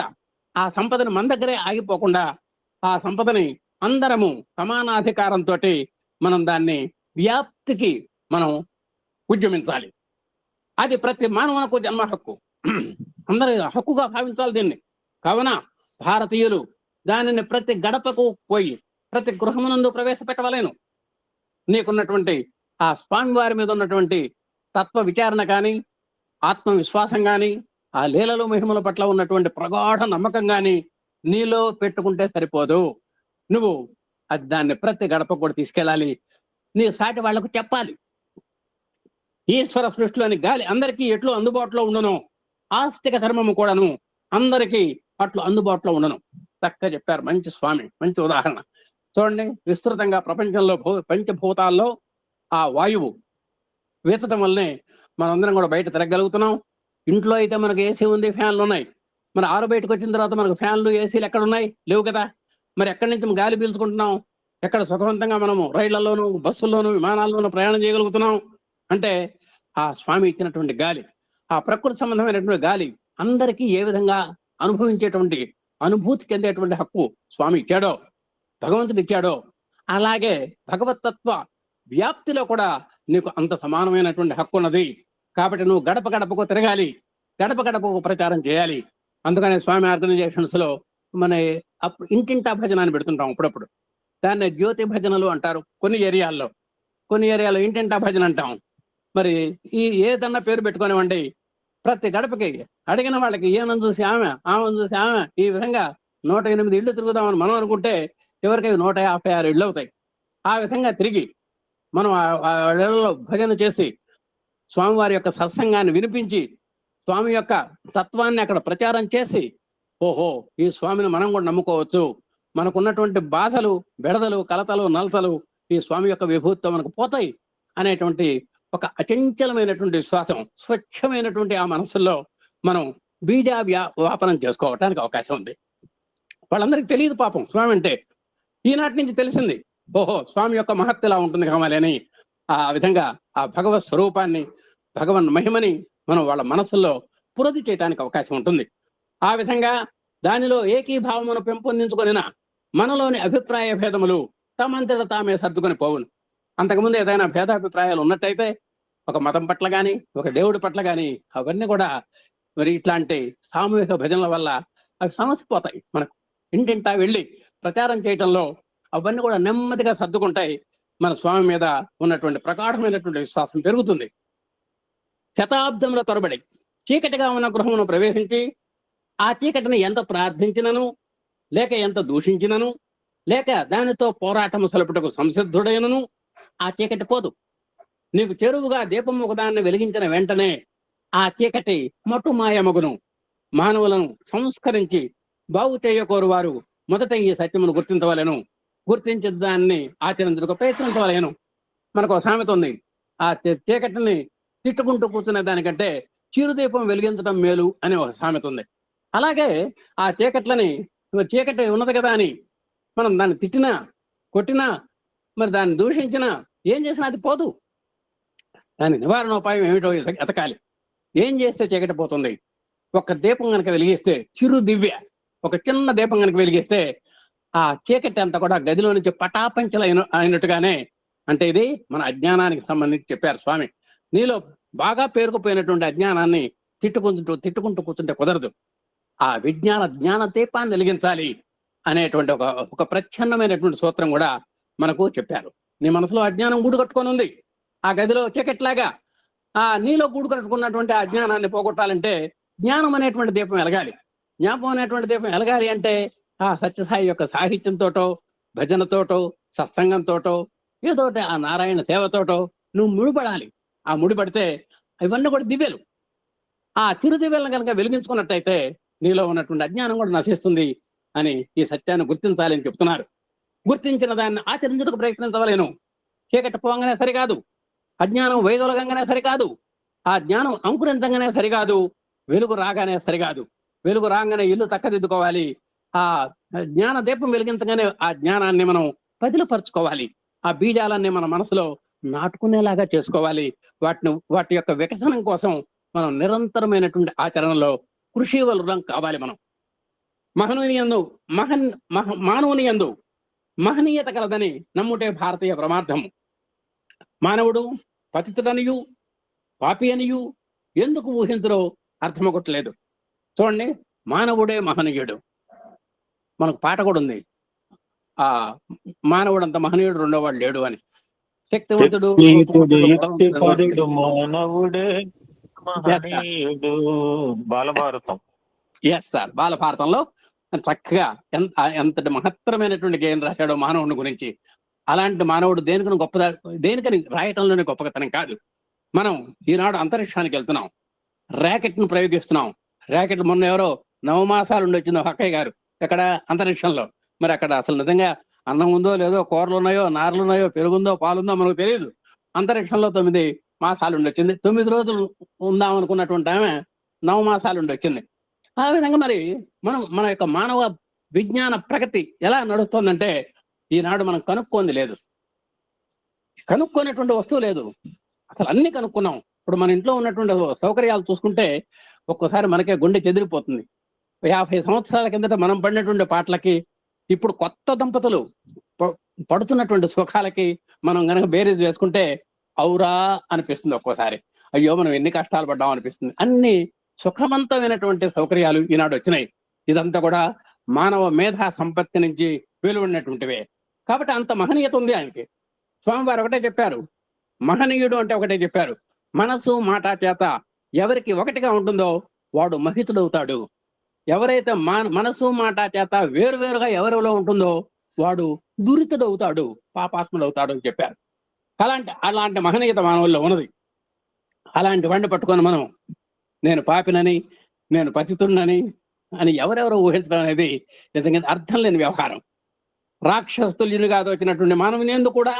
ఆ సంపదని మన దగ్గరే ఆగిపోకుండా ఆ సంపదని అందరము సమానాధికారంతో మనం దాన్ని వ్యాప్తికి మనం ఉద్యమించాలి. అది ప్రతి మానవునకు జన్మ హక్కు, అందరి హక్కుగా భావించాలి దీన్ని. కావున భారతీయులు దానిని ప్రతి గడపకు పోయి ప్రతి గృహమునందు ప్రవేశపెట్టవలేను. నీకున్నటువంటి ఆ స్వామివారి మీద ఉన్నటువంటి తత్వ విచారణ కానీ, ఆత్మవిశ్వాసం కానీ, ఆ లీలలు మహిమల పట్ల ఉన్నటువంటి ప్రగాఢ నమ్మకం కానీ నీలో పెట్టుకుంటే సరిపోదు. నువ్వు అది దాన్ని ప్రతి గడప కూడా తీసుకెళ్ళాలి. నీ సాటి వాళ్లకు చెప్పాలి. ఈశ్వర సృష్టిలోని గాలి అందరికీ ఎట్లు అందుబాటులో ఉండను, ఆస్తిక ధర్మము కూడాను అందరికీ అట్లు అందుబాటులో ఉండను. చక్కగా చెప్పారు మంచి స్వామి, మంచి ఉదాహరణ. చూడండి, విస్తృతంగా ప్రపంచంలో పంచభూతాల్లో ఆ వాయువు వీచటం వల్లనే మనందరం కూడా బయట తిరగలుగుతున్నాం. ఇంట్లో అయితే మనకు ఏసీ ఉంది, ఫ్యాన్లు ఉన్నాయి. మరి ఆరు బయటకు వచ్చిన తర్వాత మనకు ఫ్యాన్లు, ఏసీలు ఎక్కడ ఉన్నాయి? లేవు కదా. మరి ఎక్కడి నుంచి గాలి పీల్చుకుంటున్నాం? ఎక్కడ సుఖవంతంగా మనము రైళ్లలోను, బస్సుల్లోను, విమానాల్లోనూ ప్రయాణం చేయగలుగుతున్నాం? అంటే ఆ స్వామి ఇచ్చినటువంటి గాలి, ఆ ప్రకృతి సంబంధమైనటువంటి గాలి అందరికీ ఏ విధంగా అనుభవించేటువంటి, అనుభూతి చెందేటువంటి హక్కు స్వామి ఇచ్చాడో, భగవంతుడు ఇచ్చాడో, అలాగే భగవతత్వ వ్యాప్తిలో కూడా నీకు అంత సమానమైనటువంటి హక్కు ఉన్నది. కాబట్టి నువ్వు గడప గడపకు తిరగాలి, గడప గడపకు ప్రచారం చేయాలి. అందుకనే స్వామి ఆర్గనైజేషన్స్ లో మన ఇంటింటా భజన అని పెడుతుంటాం అప్పుడప్పుడు. దాన్ని జ్యోతి భజనలు అంటారు కొన్ని ఏరియాల్లో. కొన్ని ఏరియాలో ఇంటింటా భజన అంటాం. మరి ఈ ఏదన్నా పేరు పెట్టుకునేవండి, ప్రతి గడపకి అడిగిన వాళ్ళకి ఏమని చూసి ఆమె, ఆమెను చూసి ఆమె, ఈ విధంగా 108 ఇళ్ళు తిరుగుదామని మనం అనుకుంటే ఎవరికి 156 ఇళ్ళు అవుతాయి. ఆ విధంగా తిరిగి మనం ఆ ఇళ్లలో భజన చేసి స్వామివారి యొక్క సత్సంగాన్ని వినిపించి స్వామి యొక్క తత్వాన్ని అక్కడ ప్రచారం చేసి, ఓహో ఈ స్వామిని మనం కూడా నమ్ముకోవచ్చు, మనకున్నటువంటి బాధలు, బెడదలు, కలతలు, నలతలు ఈ స్వామి యొక్క విభూతితో మనకు పోతాయి అనేటువంటి ఒక అచంచలమైనటువంటి విశ్వాసం, స్వచ్ఛమైనటువంటి ఆ మనసుల్లో మనం వాపనం చేసుకోవటానికి అవకాశం ఉంది. వాళ్ళందరికీ తెలియదు పాపం స్వామి అంటే. ఈనాటి నుంచి తెలిసింది, ఓహో స్వామి యొక్క మహత్త ఇలా ఉంటుంది కావాలి అని. ఆ విధంగా ఆ భగవత్ స్వరూపాన్ని, భగవన్ మహిమని మనం వాళ్ళ మనసుల్లో పురది చేయడానికి అవకాశం ఉంటుంది. ఆ విధంగా దానిలో ఏకీభావమును పెంపొందించుకొనిన మనలోని అభిప్రాయ భేదములు తమంతట తామే సర్దుకొని పోవును. అంతకుముందు ఏదైనా భేదాభిప్రాయాలు ఉన్నట్టయితే ఒక మతం పట్ల కానీ, ఒక దేవుడి పట్ల కానీ, అవన్నీ కూడా మరి ఇట్లాంటి సామూహిక భజనల వల్ల అవి సమసిపోతాయి. మనకు ఇంటింటా వెళ్ళి ప్రచారం చేయటంలో అవన్నీ కూడా నెమ్మదిగా సర్దుకుంటాయి. మన స్వామి మీద ఉన్నటువంటి ప్రగాఢమైనటువంటి విశ్వాసం పెరుగుతుంది. శతాబ్దముల తరబడి చీకటిగా ఉన్న గృహమును ప్రవేశించి ఆ చీకటిని ఎంత ప్రార్థించినను, లేక ఎంత దూషించినను, లేక దానితో పోరాటము సలుపుటకు సంసిద్ధుడైనను ఆ చీకటి పోదు. నీకు చెరువుగా దీపము ఒకదాన్ని వెలిగించిన వెంటనే ఆ చీకటి మటుమాయమగును. మానవులను సంస్కరించి బాగు చేయకోరు వారు మొదట ఈ సత్యమును గుర్తించవలెను, గుర్తించిన దాన్ని ఆచరించుటకు ప్రయత్నించవలేను. మనకు ఒక సామెత ఉంది, ఆ చీకటిని తిట్టుకుంటూ కూర్చునే దానికంటే చిరుదీపం వెలిగించడం మేలు అనే ఒక సామెత ఉంది. అలాగే ఆ చీకటి ఉన్నది కదా అని మనం దాన్ని తిట్టినా, కొట్టినా, మరి దాన్ని దూషించినా, ఏం చేసినా అది పోదు. దాని నివారణోపాయం ఏమిటో ఎతకాలి. ఏం చేస్తే చీకటి పోతుంది? ఒక దీపం కనుక వెలిగిస్తే, చిరు దివ్య ఒక చిన్న దీపం కనుక వెలిగిస్తే ఆ చీకటి అంతా కూడా గదిలో నుంచి అయినట్టుగానే, అంటే ఇది మన అజ్ఞానానికి సంబంధించి చెప్పారు స్వామి. నీలో బాగా పేరుకుపోయినటువంటి అజ్ఞానాన్ని తిట్టుకుంటూ కూర్చుంటే కుదరదు. ఆ జ్ఞాన దీపాన్ని వెలిగించాలి అనేటువంటి ఒక ప్రచ్ఛన్నమైనటువంటి సూత్రం కూడా మనకు చెప్పారు. నీ మనసులో అజ్ఞానం గూడు కట్టుకొని ఉంది, ఆ గదిలో చీకట్లాగా. నీలో గూడు కట్టుకున్నటువంటి ఆ అజ్ఞానాన్ని పోగొట్టాలంటే జ్ఞానం అనేటువంటి దీపం వెలగాలి. జ్ఞాపం అనేటువంటి దీపం వెలగాలి అంటే ఆ సత్యసాయి యొక్క సాహిత్యంతోటో, భజనతోటో, సత్సంగంతోటో, ఏదోటి ఆ నారాయణ సేవతోటో నువ్వు ముడిపడాలి. ఆ ముడిపడితే ఇవన్నీ కూడా దివ్యలు. ఆ చిరు దివ్యలను కనుక వెలిగించుకున్నట్టయితే నీలో ఉన్నటువంటి అజ్ఞానం కూడా నశిస్తుంది అని ఈ సత్యాన్ని గుర్తించాలని చెప్తున్నారు. గుర్తించిన దాన్ని ఆచరించుటకు ప్రయత్నించవలేను. చీకటి పోగానే సరికాదు, అజ్ఞానం వైదొలగంగానే సరికాదు, ఆ జ్ఞానం అంకురించగానే సరికాదు, వెలుగు రాగానే సరికాదు. వెలుగు రాగానే ఇల్లు చక్కదిద్దుకోవాలి. ఆ జ్ఞాన దీపం వెలిగించగానే ఆ జ్ఞానాన్ని మనం పదిలపరుచుకోవాలి. ఆ బీజాలన్నీ మన మనసులో నాటుకునేలాగా చేసుకోవాలి. వాటి యొక్క వికసనం కోసం మనం నిరంతరమైనటువంటి ఆచరణలో కృషి వలరం కావాలి. మనం మానవుని యందు మహనీయత కలదని నమ్ముటే భారతీయ ప్రమార్థము. మానవుడు పతితుడనియు పాపి అనియు ఎందుకు ఊహించరో అర్థమొకట్లేదు. చూడండి, మానవుడే మహనీయుడు. మనకు పాట కూడా ఉంది, ఆ మానవుడు అంత మహనీయుడు రెండోవాడు లేడు అని. శక్తివంతుడు మానవుడే మహనీయుడు. బాలభారతం. ఎస్ సార్, బాలభారతంలో చక్కగా ఎంతటి మహత్తరమైనటువంటి గేయం రాశాడో మానవుని గురించి. అలాంటి మానవుడు దేనికని రాయటంలోనే గొప్పతనం కాదు. మనం ఈనాడు అంతరిక్షానికి వెళ్తున్నాం, ర్యాకెట్ ను ప్రయోగిస్తున్నాం. ర్యాకెట్ మొన్న ఎవరో 9 మాసాలు ఉండొచ్చింది అక్కయ్య గారు ఎక్కడ అంతరిక్షంలో. మరి అక్కడ అసలు నిజంగా అన్నం ఉందో లేదో, కూరలు ఉన్నాయో, నార్లు ఉన్నాయో, పెరుగుందో, పాలుందో మనకు తెలియదు. అంతరిక్షంలో 9 మాసాలు ఉండొచ్చింది. 9 రోజులు ఉందాం అనుకున్నటువంటి ఆమె 9 మాసాలు ఉండొచ్చింది. ఆ విధంగా మరి మన యొక్క మానవ విజ్ఞాన ప్రగతి ఎలా నడుస్తుందంటే ఈనాడు మనం కనుక్కోంది లేదు, కనుక్కోనేటువంటి వస్తువు లేదు. అసలు అన్ని కనుక్కున్నాం. ఇప్పుడు మన ఇంట్లో ఉన్నటువంటి సౌకర్యాలు చూసుకుంటే ఒక్కోసారి మనకే గుండె చెదిరిపోతుంది. 50 సంవత్సరాల కిందట మనం పడినటువంటి పాటలకి ఇప్పుడు కొత్త దంపతులు పడుతున్నటువంటి సుఖాలకి మనం కనుక బేరీజ్ వేసుకుంటే ఔరా అనిపిస్తుంది. ఒక్కోసారి అయ్యో మనం ఎన్ని కష్టాలు పడ్డాం అనిపిస్తుంది. అన్ని సుఖవంతమైనటువంటి సౌకర్యాలు ఈనాడు వచ్చినాయి. ఇదంతా కూడా మానవ మేధా సంపత్తి నుంచి వెలువడినటువంటివే. కాబట్టి అంత మహనీయత ఉంది ఆయనకి. స్వామివారు ఒకటే చెప్పారు, మహనీయుడు అంటే ఒకటే చెప్పారు, మనసు మాట చేత ఎవరికి ఒకటిగా ఉంటుందో వాడు మహితుడవుతాడు. ఎవరైతే మనసు మాట చేత వేరువేరుగా ఎవరిలో ఉంటుందో వాడు దురితుడవుతాడు, పాపాత్ముడవుతాడు అని చెప్పారు. అలాంటి మహనీయత మానవుల్లో ఉన్నది. అలాంటి వాడిని పట్టుకొని మనం నేను పాపినని, నేను పతితుడినని అని ఎవరెవరో ఊహించడం అనేది నిజంగా అర్థం లేని వ్యవహారం. రాక్షసులుగా వచ్చినటువంటి మానవుని యందు కూడా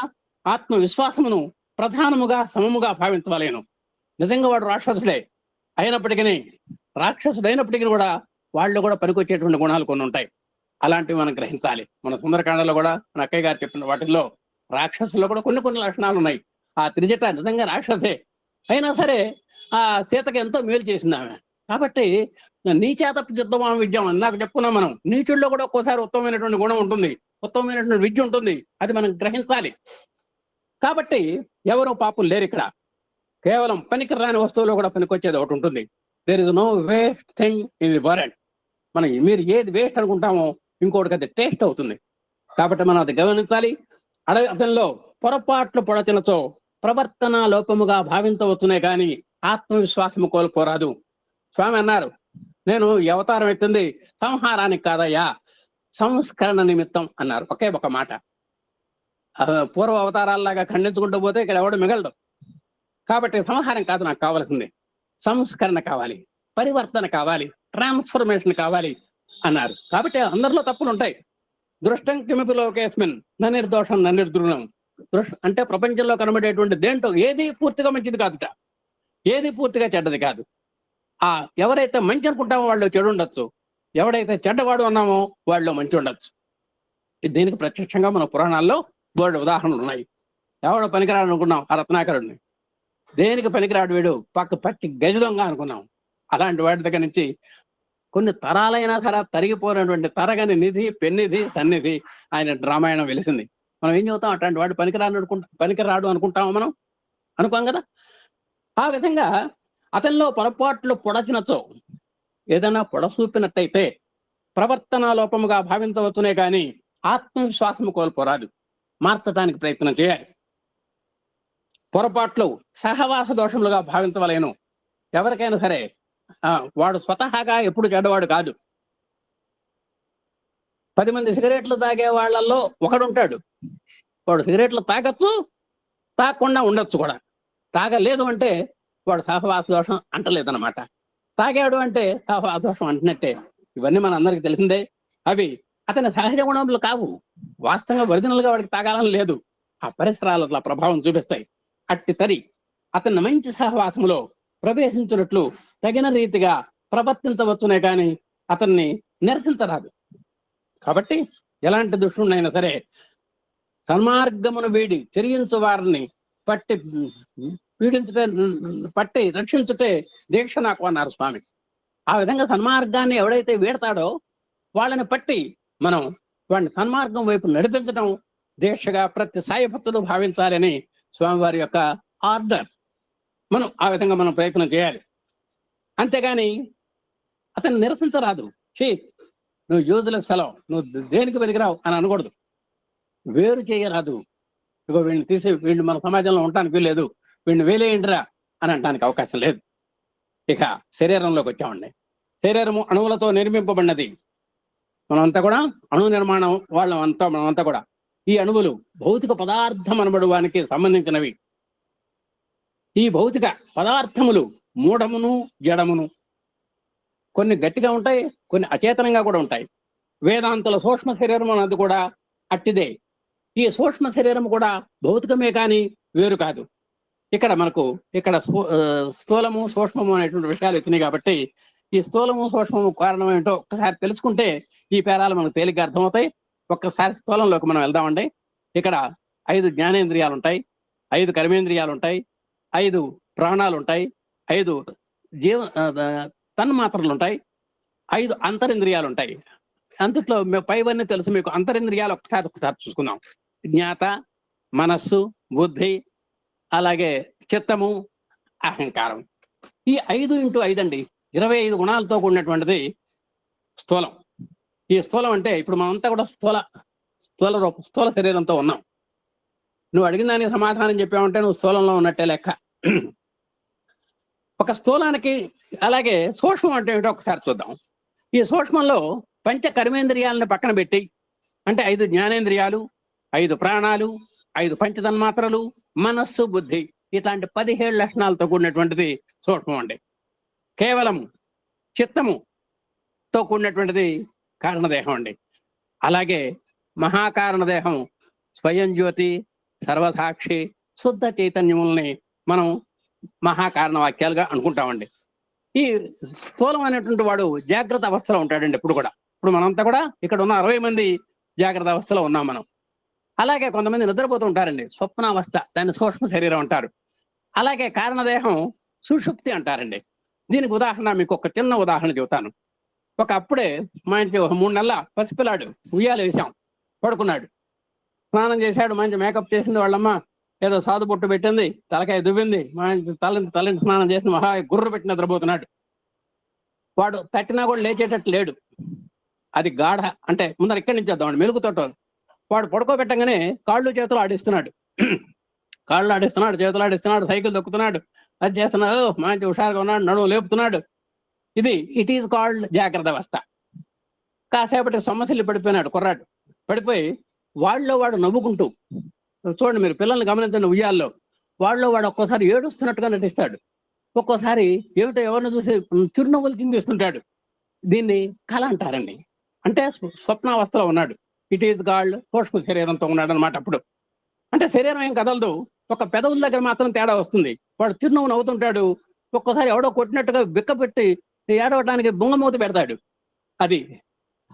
ఆత్మవిశ్వాసమును ప్రధానముగా సమముగా భావించవలేను. నిజంగా వాడు రాక్షసుడే అయినప్పటికీ కూడా వాళ్ళు కూడా పనికొచ్చేటువంటి గుణాలు కొన్ని ఉంటాయి. అలాంటివి మనం గ్రహించాలి. మన సుందరకాండలో కూడా మన అక్కయ్య గారు చెప్పిన వాటిల్లో రాక్షసుల్లో కూడా కొన్ని లక్షణాలు ఉన్నాయి. ఆ త్రిజట నిజంగా రాక్షసే అయినా సరే ఆ సీతకి ఎంతో మేలు చేసింది ఆమె. కాబట్టి నీచేత యుద్ధమా విద్యం నాకు చెప్పుకున్నాం. మనం నీచుల్లో కూడా ఒక్కోసారి ఉత్తమమైనటువంటి గుణం ఉంటుంది, ఉత్తమమైనటువంటి విద్య ఉంటుంది. అది మనం గ్రహించాలి. కాబట్టి ఎవరో పాపులు లేరు ఇక్కడ. కేవలం పనికి రాని వస్తువులో కూడా పనికొచ్చేది ఒకటి ఉంటుంది. There is no waste thing in the world. మీరు ఏది వేస్ట్ అనుకుంటామో ఇంకోటికి అది టేస్ట్ అవుతుంది. కాబట్టి మనం అది గమనించాలి. అతనిలో పొరపాట్లు పొడచినచో ప్రవర్తన లోపముగా భావించవచ్చునే కానీ ఆత్మవిశ్వాసము కోల్పోరాదు. స్వామి అన్నారు, నేను ఈ అవతారం ఎత్తింది సంహారానికి కాదయ్యా, సంస్కరణ నిమిత్తం అన్నారు. ఒకే ఒక మాట. పూర్వ అవతారాల్లాగా ఖండించుకుంటూ పోతే ఇక్కడ ఎవడు మిగలడు. కాబట్టి సంహారం కాదు నాకు కావాల్సింది, సంస్కరణ కావాలి, పరివర్తన కావాలి, ట్రాన్స్ఫర్మేషన్ కావాలి అన్నారు. కాబట్టి అందరిలో తప్పులు ఉంటాయి. దృష్టం కిమిపి లోకేస్మిన్ ననిర్దోషం ననిర్దృణం. అంటే ప్రపంచంలో కనబడేటువంటి దేంట్లో ఏది పూర్తిగా మంచిది కాదుట, ఏది పూర్తిగా చెడ్డది కాదు. ఎవరైతే మంచి అనుకుంటామో వాళ్ళు చెడు ఉండొచ్చు, ఎవడైతే చెడ్డవాడు అన్నామో వాళ్ళు మంచి ఉండొచ్చు. దీనికి ప్రత్యక్షంగా మన పురాణాల్లో బోర్డు ఉదాహరణలు ఉన్నాయి. ఎవడో పనికిరాడు అనుకున్నాం ఆ రత్నాకరుడిని, దేనికి పనికిరాడు వీడు పచ్చి గజ దొంగ అనుకున్నాం. అలాంటి వాడి దగ్గర నుంచి కొన్ని తరాలైనా సరే తరిగిపోయినటువంటి తరగని నిధి, పెన్నిధి, సన్నిధి ఆయన రామాయణం వెలిసింది. మనం ఏం చెబుతాం, అట్లాంటి వాడు పనికిరాడు అనుకుంటాము మనం, అనుకోం కదా. ఆ విధంగా అతనిలో పొరపాట్లు పొడచినచో, ఏదైనా పొడసూపినట్టయితే ప్రవర్తన లోపముగా భావించవచ్చునే కానీ ఆత్మవిశ్వాసము కోల్పోరాదు. మార్చడానికి ప్రయత్నం చేయాలి. పొరపాట్లు సహవాస దోషములుగా భావించవలేను. ఎవరికైనా సరే వాడు స్వతహాగా ఎప్పుడు చెడ్డవాడు కాదు. 10 మంది సిగరెట్లు తాగే వాళ్ళల్లో ఒకడుంటాడు, వాడు సిగరెట్లు తాగొచ్చు, తాగకుండా ఉండొచ్చు కూడా. తాగలేదు అంటే వాడు సహవాస దోషం అంటలేదన్నమాట. తాగాడు అంటే సహవాస దోషం అంటున్నట్టే. ఇవన్నీ మన అందరికి తెలిసిందే. అవి అతని సహజ గుణములు కావు. వాస్తవంగా ఒరిజినల్ గా వాడికి తాగాలని లేదు, ఆ పరిసరాల అట్లా ప్రభావం చూపిస్తాయి. అట్టి తరి అతన్ని మంచి సహవాసములో ప్రవేశించినట్లు తగిన రీతిగా ప్రవర్తించవచ్చునే కానీ అతన్ని నిరసించరాదు. కాబట్టి ఎలాంటి దుష్టుడైనా సరే సన్మార్గమును వీడి తిరిగించు వారిని పట్టి రక్షించుటే దీక్ష నాకు అన్నారు స్వామి. ఆ విధంగా సన్మార్గాన్ని ఎవడైతే వీడతాడో వాళ్ళని పట్టి మనం వాడిని సన్మార్గం వైపు నడిపించడం దీక్షగా ప్రతి సాయభక్తులు భావించాలని స్వామివారి యొక్క ఆర్డర్. మనం ఆ విధంగా మనం ప్రయత్నం చేయాలి. అంతేగాని అతన్ని నిరసించరాదు. నువ్వు యూజ్లెస్ ఫెలో, నువ్వు దేనికి పనికిరావు అని అనకూడదు. వేరు చేయరాదు. ఇగో వీడిని తీసి వీడిని మన సమాజంలో ఉండటానికి వీల్లేదు, వీడిని వేలేయండిరా అని అనడానికి అవకాశం లేదు. ఇక శరీరంలోకి వచ్చామండి. శరీరము అణువులతో నిర్మింపబడినది. మనమంతా కూడా అణు నిర్మాణం మనమంతా కూడా ఈ అణువులు భౌతిక పదార్థం అనబడడానికి సంబంధించినవి. ఈ భౌతిక పదార్థములు మూఢమును జడమును, కొన్ని గట్టిగా ఉంటాయి, కొన్ని అచేతనంగా కూడా ఉంటాయి. వేదాంతుల సూక్ష్మ శరీరం అన్నది కూడా అట్టిదే. ఈ సూక్ష్మ శరీరం కూడా భౌతికమే కానీ వేరు కాదు. ఇక్కడ స్థూలము సూక్ష్మము అనేటువంటి విషయాలు వచ్చినాయి. కాబట్టి ఈ స్థూలము సూక్ష్మము కారణం ఏంటో ఒక్కసారి తెలుసుకుంటే ఈ పేరాలు మనకు తేలిగ్గా అర్థమవుతాయి. ఒక్కసారి స్థూలంలోకి మనం వెళ్దామండి. ఇక్కడ 5 జ్ఞానేంద్రియాలు ఉంటాయి, 5 కర్మేంద్రియాలు ఉంటాయి, 5 ప్రాణాలు ఉంటాయి, 5 తన్మాత్రలు ఉంటాయి, 5 అంతరింద్రియాలు ఉంటాయి. అంతట్లో పైవన్నీ తెలుసు మీకు. అంతరింద్రియాలు ఒక్కసారి చూసుకుందాం. జ్ఞాత, మనస్సు, బుద్ధి, అలాగే చిత్తము, అహంకారం. ఈ 5 × 5 అండి, 25 గుణాలతో కూడినటువంటిది స్థూలం. ఈ స్థూలం అంటే ఇప్పుడు మనంతా కూడా స్థూల శరీరంతో ఉన్నాం. నువ్వు అడిగిన దానికి సమాధానం చెప్పావంటే నువ్వు స్థూలంలో ఉన్నట్టే లెక్క. ఒక స్థూలానికి అలాగే సూక్ష్మం అంటే ఏమిటో ఒకసారి చూద్దాం. ఈ సూక్ష్మంలో పంచ కర్మేంద్రియాలను పక్కన పెట్టి, అంటే 5 జ్ఞానేంద్రియాలు, 5 ప్రాణాలు, 5 పంచతన్మాత్రలు, మనస్సు, బుద్ధి, ఇట్లాంటి 17 లక్షణాలతో కూడినటువంటిది సూక్ష్మం అండి. కేవలం చిత్తముతో కూడినటువంటిది కారణదేహం అండి. అలాగే మహాకారణదేహం స్వయం జ్యోతి, సర్వసాక్షి, శుద్ధ చైతన్యముల్ని మనం మహాకారణ వాక్యాలుగా అనుకుంటామండి. ఈ స్థూలం అనేటువంటి వాడు జాగ్రత్త అవస్థలో ఉంటాడండి ఎప్పుడు కూడా. ఇప్పుడు మనంతా కూడా ఇక్కడ ఉన్న 60 మంది జాగ్రత్త అవస్థలో ఉన్నాం మనం. అలాగే కొంతమంది నిద్రపోతూ ఉంటారండి, స్వప్నావస్థ, దాన్ని సూక్ష్మ శరీరం అంటారు. అలాగే కారణదేహం సుషుప్తి అంటారండి. దీనికి ఉదాహరణ మీకు ఒక చిన్న ఉదాహరణ చెబుతాను. అప్పుడే మంచి 3 నెలల పసిపిల్లాడు ఉయ్యాలు వేసాం, పడుకున్నాడు, స్నానం చేశాడు, మంచి మేకప్ చేసింది వాళ్ళమ్మ, ఏదో సాధు బొట్టు పెట్టింది, తలకాయ దువ్వింది, మంచి తలంటి స్నానం చేసి మహా గుర్రు పెట్టి నిద్రపోతున్నాడు. వాడు తట్టినా కూడా లేచేటట్టు లేడు. అది గాఢ అంటే ముందర ఇక్కడి నుంచి వద్దామండి, మెలుగుతోట. వాడు పడుకోబెట్టంగానే కాళ్ళు చేతులు ఆడిస్తున్నాడు, చేతులు ఆడిస్తున్నాడు, సైకిల్ దొక్కుతున్నాడు, అది చేస్తున్నాడు, మంచి హుషారుగా ఉన్నాడు, నడుము లేపుతున్నాడు. ఇట్ ఈజ్ కాల్డ్ జాగ్రత్త అవస్థ. కాసేపటి సమస్యలు పడిపోయినాడు కుర్రాడు. పడిపోయి వాడు నవ్వుకుంటూ, చూడండి మీరు పిల్లల్ని గమనించండి, ఉయ్యాల్లో వాడు ఒక్కోసారి ఏడుస్తున్నట్టుగా నటిస్తాడు, ఒక్కోసారి ఏమిటో ఎవరిని చూసి చిరునవ్వులు చిందిస్తుంటాడు. దీన్ని కళ అంటారండి. అంటే స్వప్నావస్థలో ఉన్నాడు. ఇట్ ఈజ్ కాల్డ్ సూక్ష్మ శరీరంతో ఉన్నాడు అనమాట. అప్పుడు అంటే శరీరం ఏం కదలదు, ఒక పెదవుల దగ్గర మాత్రం తేడా వస్తుంది. వాడు చిరునవ్వు నవ్వుతుంటాడు, ఒక్కోసారి ఎవడో కొట్టినట్టుగా బిక్క పెట్టి ఏడవటానికి బొంగమూత పెడతాడు. అది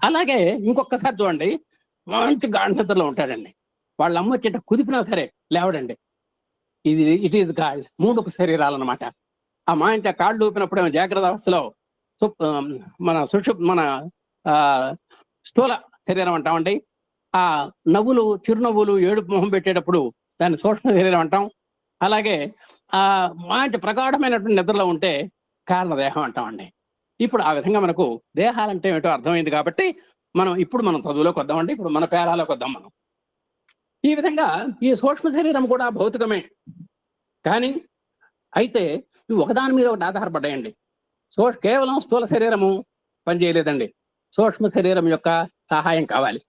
అలాగే ఇంకొకసారి చూడండి, మంచి గాఢనిద్రలో ఉంటాడండి. వాళ్ళ అమ్మ చెట్ట కుదిపినా సరే లేవడండి. ఇట్ ఈజ్ కాల్డ్ 3 శరీరాలు అనమాట. ఆ మాంచ కాళ్ళు ఊపినప్పుడేమో జాగ్రత్త అవస్థలో మన మన ఆ స్థూల శరీరం అంటామండి. ఆ నవ్వులు, చిరునవ్వులు, ఏడుపు మొహం పెట్టేటప్పుడు దాన్ని సూక్ష్మ శరీరం అంటాం. అలాగే ఆ మంచి ప్రగాఢమైనటువంటి నిద్రలో ఉంటే కారణదేహం అంటామండి. ఇప్పుడు ఆ విధంగా మనకు దేహాలంటే ఏమిటో అర్థమైంది కాబట్టి మనం చదువులోకి వద్దామండి. ఇప్పుడు మన పేరాలోకి వద్దాం మనం. ఈ విధంగా ఈ సూక్ష్మ శరీరం కూడా భౌతికమే, కానీ అయితే ఇవి ఒకదాని మీద ఒకటి ఆధారపడ్డాయండి. కేవలం స్థూల శరీరము పనిచేయలేదండి. సూక్ష్మ శరీరం యొక్క సహాయం కావాలి.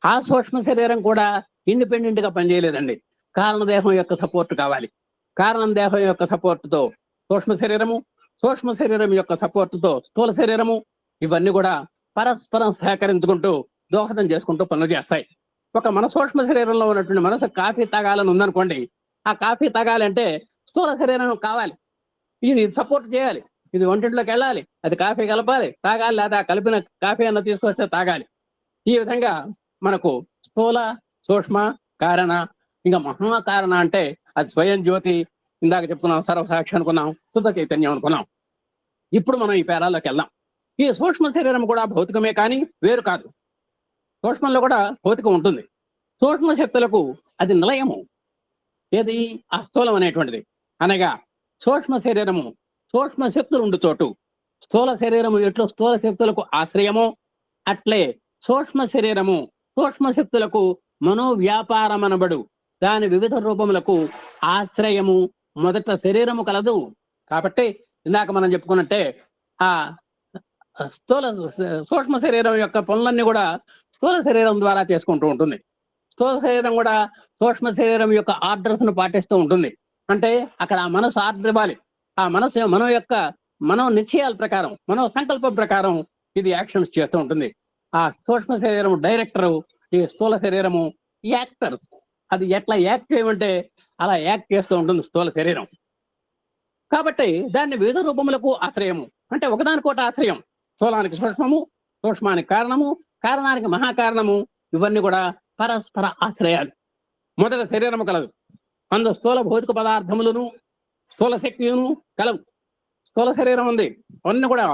ఆ సూక్ష్మ శరీరం కూడా ఇండిపెండెంట్ గా పనిచేయలేదండి. కారణదేహం యొక్క సపోర్ట్ కావాలి. కారణం దేహం యొక్క సపోర్టుతో సూక్ష్మ శరీరము, సూక్ష్మ శరీరం యొక్క సపోర్టుతో స్థూల శరీరము, ఇవన్నీ కూడా పరస్పరం సహకరించుకుంటూ దోహదం చేసుకుంటూ పనులు చేస్తాయి. మన సూక్ష్మ శరీరంలో ఉన్నటువంటి మనసు కాఫీ తాగాలని ఉందనుకోండి, ఆ కాఫీ తాగాలంటే స్థూల శరీరం కావాలి. ఇది సపోర్ట్ చేయాలి. ఇది వంటింట్లోకి వెళ్ళాలి, అది కాఫీ కలపాలి, తాగాలి, లేదా కలిపిన కాఫీ అన్న తీసుకొస్తే తాగాలి. ఈ విధంగా మనకు స్థూల, సూక్ష్మ, కారణ, ఇంకా మహాకారణ అంటే అది స్వయం జ్యోతి, ఇందాక చెప్పుకున్నాం, సర్వసాక్షి అనుకున్నాం, శుద్ధ చైతన్యం అనుకున్నాం. ఇప్పుడు మనం ఈ పేరాల్లోకి వెళ్దాం. ఈ సూక్ష్మ శరీరం కూడా భౌతికమే, కానీ వేరు కాదు. సూక్ష్మంలో కూడా భౌతికం ఉంటుంది. సూక్ష్మ శక్తులకు అది నిలయము. ఏది? ఆ స్థూలం అనేటువంటిది. అనగా సూక్ష్మ శరీరము సూక్ష్మ శక్తులు ఉండు చోటు, స్థూల శరీరము ఎట్లు స్థూల శక్తులకు ఆశ్రయమో అట్లే సూక్ష్మ శరీరము సూక్ష్మ శక్తులకు మనోవ్యాపారమనబడు దాని వివిధ రూపములకు ఆశ్రయము మొదట శరీరము కలదు. కాబట్టి ఇందాక మనం చెప్పుకున్నట్టే ఆ సూక్ష్మ శరీరం యొక్క పనులన్నీ కూడా స్థూల శరీరం ద్వారా చేసుకుంటూ ఉంటుంది. స్థూల శరీరం కూడా సూక్ష్మ శరీరం యొక్క ఆర్డర్స్ ను పాటిస్తూ ఉంటుంది. అంటే అక్కడ ఆ మనసు ఆర్డర్ ఇవ్వాలి. ఆ మనో నిశ్చయాల ప్రకారం, మనో సంకల్పం ప్రకారం ఇది యాక్షన్స్ చేస్తూ ఉంటుంది. ఆ సూక్ష్మ శరీరం డైరెక్టరు, ఈ స్థూల శరీరము యాక్టర్స్. అది ఎట్లా యాక్ట్ చేయమంటే అలా యాక్ట్ చేస్తూ ఉంటుంది స్థూల శరీరం. కాబట్టి దాన్ని వివిధ రూపములకు ఆశ్రయము, అంటే ఒకదానికోటి ఆశ్రయం. స్థూలానికి సూక్ష్మము, సూక్ష్మానికి కారణము, కారణానికి మహాకారణము, ఇవన్నీ కూడా పరస్పర ఆశ్రయాలు. మొదట శరీరము కలదు. అందు స్థూల భౌతిక పదార్థములను స్థూల శక్తిను కలవు. స్థూల శరీరం ఉంది, అన్ని కూడా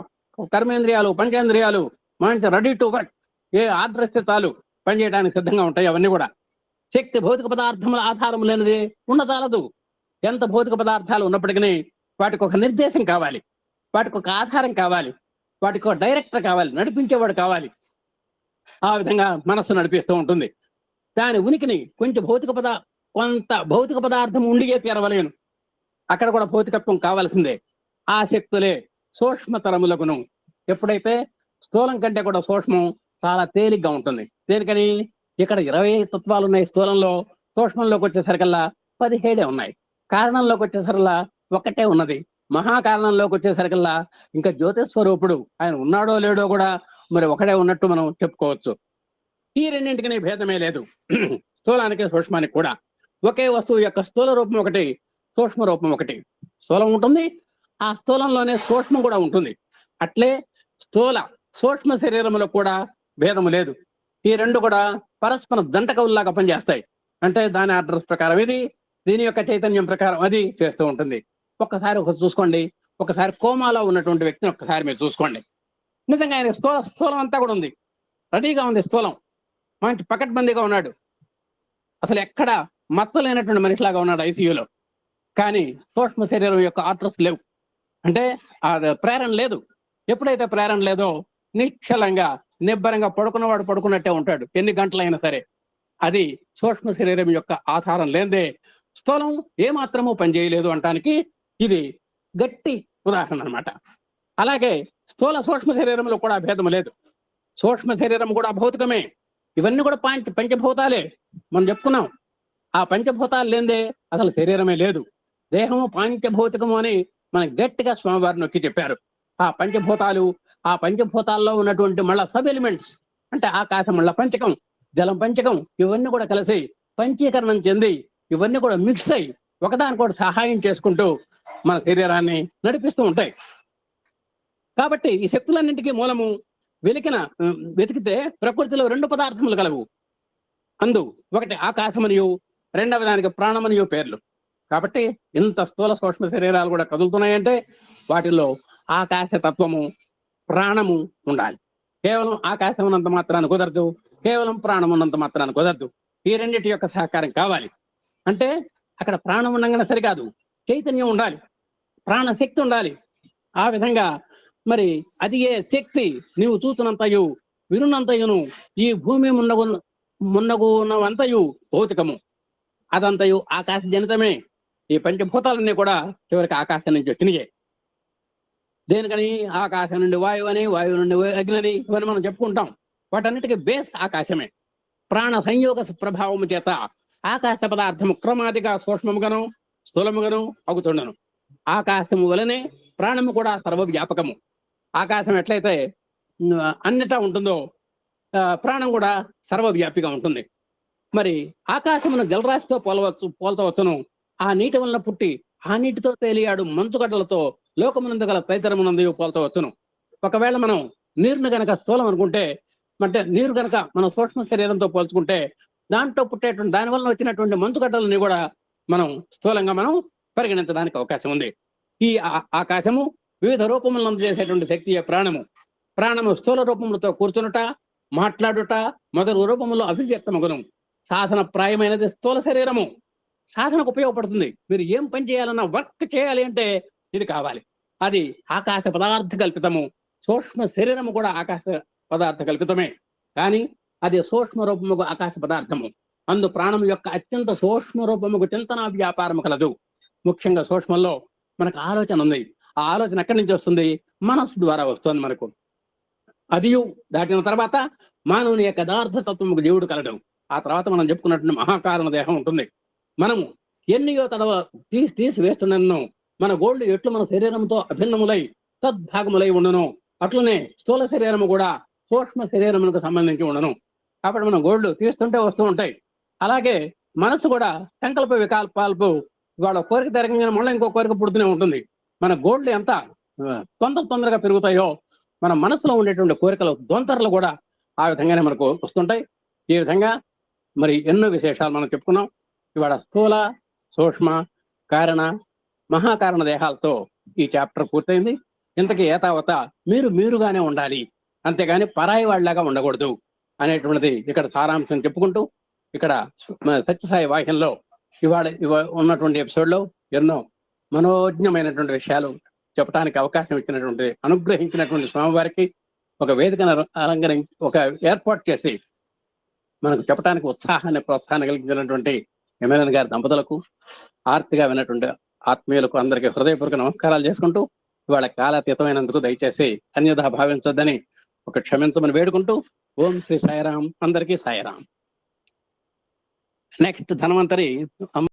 కర్మేంద్రియాలు, పంచేంద్రియాలు మంచి ready to work. A order ఇస్తే చాలు పనిచేయడానికి సిద్ధంగా ఉంటాయి అవన్నీ కూడా. శక్తి భౌతిక పదార్థముల ఆధారం లేనిది ఉండదాలదు. ఎంత భౌతిక పదార్థాలు ఉన్నప్పటికీ వాటికి ఒక నిర్దేశం కావాలి, వాటికి ఒక ఆధారం కావాలి, వాటికి ఒక డైరెక్టర్ కావాలి, నడిపించేవాడు కావాలి. ఆ విధంగా మనస్సు నడిపిస్తూ ఉంటుంది. దాని ఉనికిని కొంత భౌతిక పదార్థం ఉండిగే తీరవలేను. అక్కడ కూడా భౌతికత్వం కావాల్సిందే. ఆ శక్తులే సూక్ష్మతరములకును. ఎప్పుడైతే స్థూలం కంటే కూడా సూక్ష్మం చాలా తేలిగ్గా ఉంటుంది. దేనికని? ఇక్కడ 20 తత్వాలు ఉన్నాయి స్థూలంలో. సూక్ష్మంలోకి వచ్చేసరికల్లా 17 ఉన్నాయి. కారణంలోకి వచ్చేసరికల్లా 1 ఉన్నది. మహాకారణంలోకి వచ్చేసరికల్లా ఇంకా జ్యోతిస్వరూపుడు ఆయన ఉన్నాడో లేడో కూడా మరి ఒకడే ఉన్నట్టు మనం చెప్పుకోవచ్చు. ఈ రెండింటికి భేదమే లేదు. స్థూలానికి సూక్ష్మానికి కూడా ఒకే వస్తువు యొక్క స్థూల రూపం ఒకటి, సూక్ష్మ రూపం ఒకటి. స్థూలం ఉంటుంది, ఆ స్థూలంలోనే సూక్ష్మం కూడా ఉంటుంది. అట్లే స్థూల సూక్ష్మ శరీరంలో కూడా భేదము లేదు. ఈ రెండు కూడా పరస్పర జంటకవుల్లాగా పనిచేస్తాయి. అంటే దాని ఆర్డర్స్ ప్రకారం ఇది, దీని యొక్క చైతన్యం ప్రకారం అది చేస్తూ ఉంటుంది. ఒక్కసారి చూసుకోండి, ఒకసారి కోమాలో ఉన్నటువంటి వ్యక్తిని ఒక్కసారి మీరు చూసుకోండి. నిజంగా ఆయన స్థూలం అంతా కూడా ఉంది, రెడీగా ఉంది. స్థూలం మంచి పకడ్బందీగా ఉన్నాడు, అసలు ఎక్కడ మచ్చలేనటువంటి మనిషిలాగా ఉన్నాడు ఐసీయూలో. కానీ సూక్ష్మ శరీరం యొక్క ఆర్డర్స్ లేవు, అంటే అది ప్రేరణ లేదు. ఎప్పుడైతే ప్రేరణ లేదో నిశ్చలంగా నిబ్బరంగా పడుకున్నవాడు పడుకున్నట్టే ఉంటాడు ఎన్ని గంటలైనా సరే. అది సూక్ష్మ శరీరం యొక్క ఆధారం లేదే స్థూలం ఏమాత్రము పనిచేయలేదు అంటానికి ఇది గట్టి ఉదాహరణ అనమాట. అలాగే స్థూల సూక్ష్మ శరీరంలో కూడా భేదం లేదు. సూక్ష్మ శరీరం కూడా భౌతికమే. ఇవన్నీ కూడా పంచభూతాలే మనం చెప్పుకున్నాం. ఆ పంచభూతాలు లేదే అసలు శరీరమే లేదు. దేహము పంచభౌతికము అని మనకు గట్టిగా స్వామివారు నొక్కి చెప్పారు. ఆ పంచభూతాల్లో ఉన్నటువంటి మళ్ళా సబ్ ఎలిమెంట్స్, అంటే ఆకాశం మళ్ళా పంచకం, జలం పంచకం, ఇవన్నీ కూడా కలిసి పంచీకరణం చెంది ఇవన్నీ కూడా మిక్స్ అయ్యి ఒకదానికొకటి సహాయం చేసుకుంటూ మన శరీరాన్ని నడిపిస్తూ ఉంటాయి. కాబట్టి ఈ శక్తులన్నింటికీ మూలము వెతికితే ప్రకృతిలో 2 పదార్థములు కలవు. అందు ఒకటి ఆకాశమనియు, రెండవ దానికి ప్రాణమనియు పేర్లు. కాబట్టి ఇంత స్థూల సూక్ష్మ శరీరాలు కూడా కదులుతున్నాయంటే వాటిల్లో ఆకాశ తత్వము, ప్రాణము ఉండాలి. కేవలం ఆకాశం ఉన్నంత మాత్రాన్ని కుదరదు, కేవలం ప్రాణం ఉన్నంత మాత్రాన్ని కుదరదు. ఈ రెండింటి యొక్క సహకారం కావాలి. అంటే అక్కడ ప్రాణం ఉండగానే సరికాదు, చైతన్యం ఉండాలి, ప్రాణశక్తి ఉండాలి. ఆ విధంగా మరి అది ఏ శక్తి నీవు చూతున్నంతయు వినున్నంతయును ఈ భూమి మున్నగున్నవంతయు భౌతికము, అదంతయు ఆకాశ జనితమే. ఈ పంచభూతాలన్నీ కూడా చివరికి ఆకాశం నుంచి వచ్చినాయే. దేనికని? ఆకాశం నుండి వాయువు అని, వాయువు నుండి అగ్ని అని ఇవన్నీ మనం చెప్పుకుంటాం. వాటన్నిటికీ బేస్ ఆకాశమే. ప్రాణ సంయోగ ప్రభావము చేత ఆకాశ పదార్థము క్రమాదిగా సూక్ష్మముగాను స్థూలముగాను అగుతుండను. ఆకాశము వలనే ప్రాణము కూడా సర్వవ్యాపకము. ఆకాశం ఎట్లయితే అన్నిటా ఉంటుందో ప్రాణం కూడా సర్వవ్యాపిగా ఉంటుంది. మరి ఆకాశమును జలరాశితో పోల్చవచ్చును. ఆ నీటి వలన పుట్టి ఆ నీటితో తేలియాడు మంచుగడ్డలతో లోకమునందు గల తదితరమునందు పోల్చవచ్చును. ఒకవేళ మనం నీరును గనక స్థూలం అనుకుంటే, అంటే నీరు గనక మనం సూక్ష్మ శరీరంతో పోల్చుకుంటే దాంట్లో పుట్టేటువంటి దాని వలన వచ్చినటువంటి మంచుగడ్డలని కూడా మనం స్థూలంగా మనం పరిగణించడానికి అవకాశం ఉంది. ఈ ఆకాశము వివిధ రూపములను చేసేటువంటి శక్తియే ప్రాణము. ప్రాణము స్థూల రూపములతో కూర్చునుట, మాట్లాడుట మొదలు రూపములో అభివ్యక్తమగును. సాధన ప్రాయమైనది స్థూల శరీరము. సాధనకు ఉపయోగపడుతుంది. మీరు ఏం పని చేయాలన్నా, వర్క్ చేయాలి అంటే ఇది కావాలి. అది ఆకాశ పదార్థ కల్పితము. సూక్ష్మ శరీరము కూడా ఆకాశ పదార్థ కల్పితమే, కానీ అది సూక్ష్మ రూపముకు ఆకాశ పదార్థము. అందు ప్రాణము యొక్క అత్యంత సూక్ష్మ రూపముకు చింతన వ్యాపారము కలదు. ముఖ్యంగా సూక్ష్మంలో మనకు ఆలోచన ఉంది. ఆ ఆలోచన ఎక్కడి నుంచి వస్తుంది? మనస్సు ద్వారా వస్తుంది మనకు. అది దాటిన తర్వాత మానవుని యొక్క యథార్థ తత్వముకు దేవుడు కలడం. ఆ తర్వాత మనం చెప్పుకున్నటువంటి మహాకారణ దేహం ఉంటుంది. మనము ఎన్నియో తడవ తీసి వేస్తున్నాను. మన గోళ్ళు ఎట్లు మన శరీరంతో అభిన్నములై తద్భాగములై ఉండను, అట్లనే స్థూల శరీరము కూడా సూక్ష్మ శరీరములకు సంబంధించి ఉండను. కాబట్టి మనం గోళ్ళు తీస్తుంటే వస్తూ ఉంటాయి. అలాగే మనసు కూడా సంకల్ప వికల్పాలకు వాళ్ళ కోరిక తిరగంగానే మళ్ళీ ఇంకో కోరిక పుడుతూనే ఉంటుంది. మన గోళ్ళు ఎంత తొందరగా పెరుగుతాయో మన మనసులో ఉండేటువంటి కోరికలు దొంతరలు కూడా ఆ విధంగానే మనకు వస్తుంటాయి. ఈ విధంగా మరి ఎన్నో విశేషాలు మనం చెప్పుకున్నాం. ఇవాళ స్థూల సూక్ష్మ కారణ మహాకారణ దేహాలతో ఈ చాప్టర్ పూర్తయింది. ఇంతకీ ఏతావత మీరుగానే ఉండాలి, అంతేగాని పరాయి వాళ్ళలాగా ఉండకూడదు అనేటువంటిది ఇక్కడ సారాంశం చెప్పుకుంటూ, ఇక్కడ సత్యసాయి వాక్యంలో ఇవాళ ఉన్నటువంటి ఎపిసోడ్లో ఎన్నో మనోజ్ఞమైనటువంటి విషయాలు చెప్పడానికి అవకాశం ఇచ్చినటువంటి అనుగ్రహించినటువంటి స్వామివారికి ఒక వేదికను ఒక ఏర్పాటు చేసి మనకు చెప్పడానికి ఉత్సాహాన్ని ప్రోత్సాహాన్ని కలిగించినటువంటి ఎమ్మెల్యే గారి దంపతులకు, ఆర్తిగా విన్నటువంటి ఆత్మీయులకు అందరికీ హృదయపూర్వక నమస్కారాలు చేసుకుంటూ, ఇవాళ కాలాతీతమైనందుకు దయచేసి అన్యథా భావించొద్దని ఒక క్షమించమని వేడుకుంటూ, ఓం శ్రీ సాయిరాం. అందరికీ సాయిరాం. నెక్స్ట్ ధన్వంతరి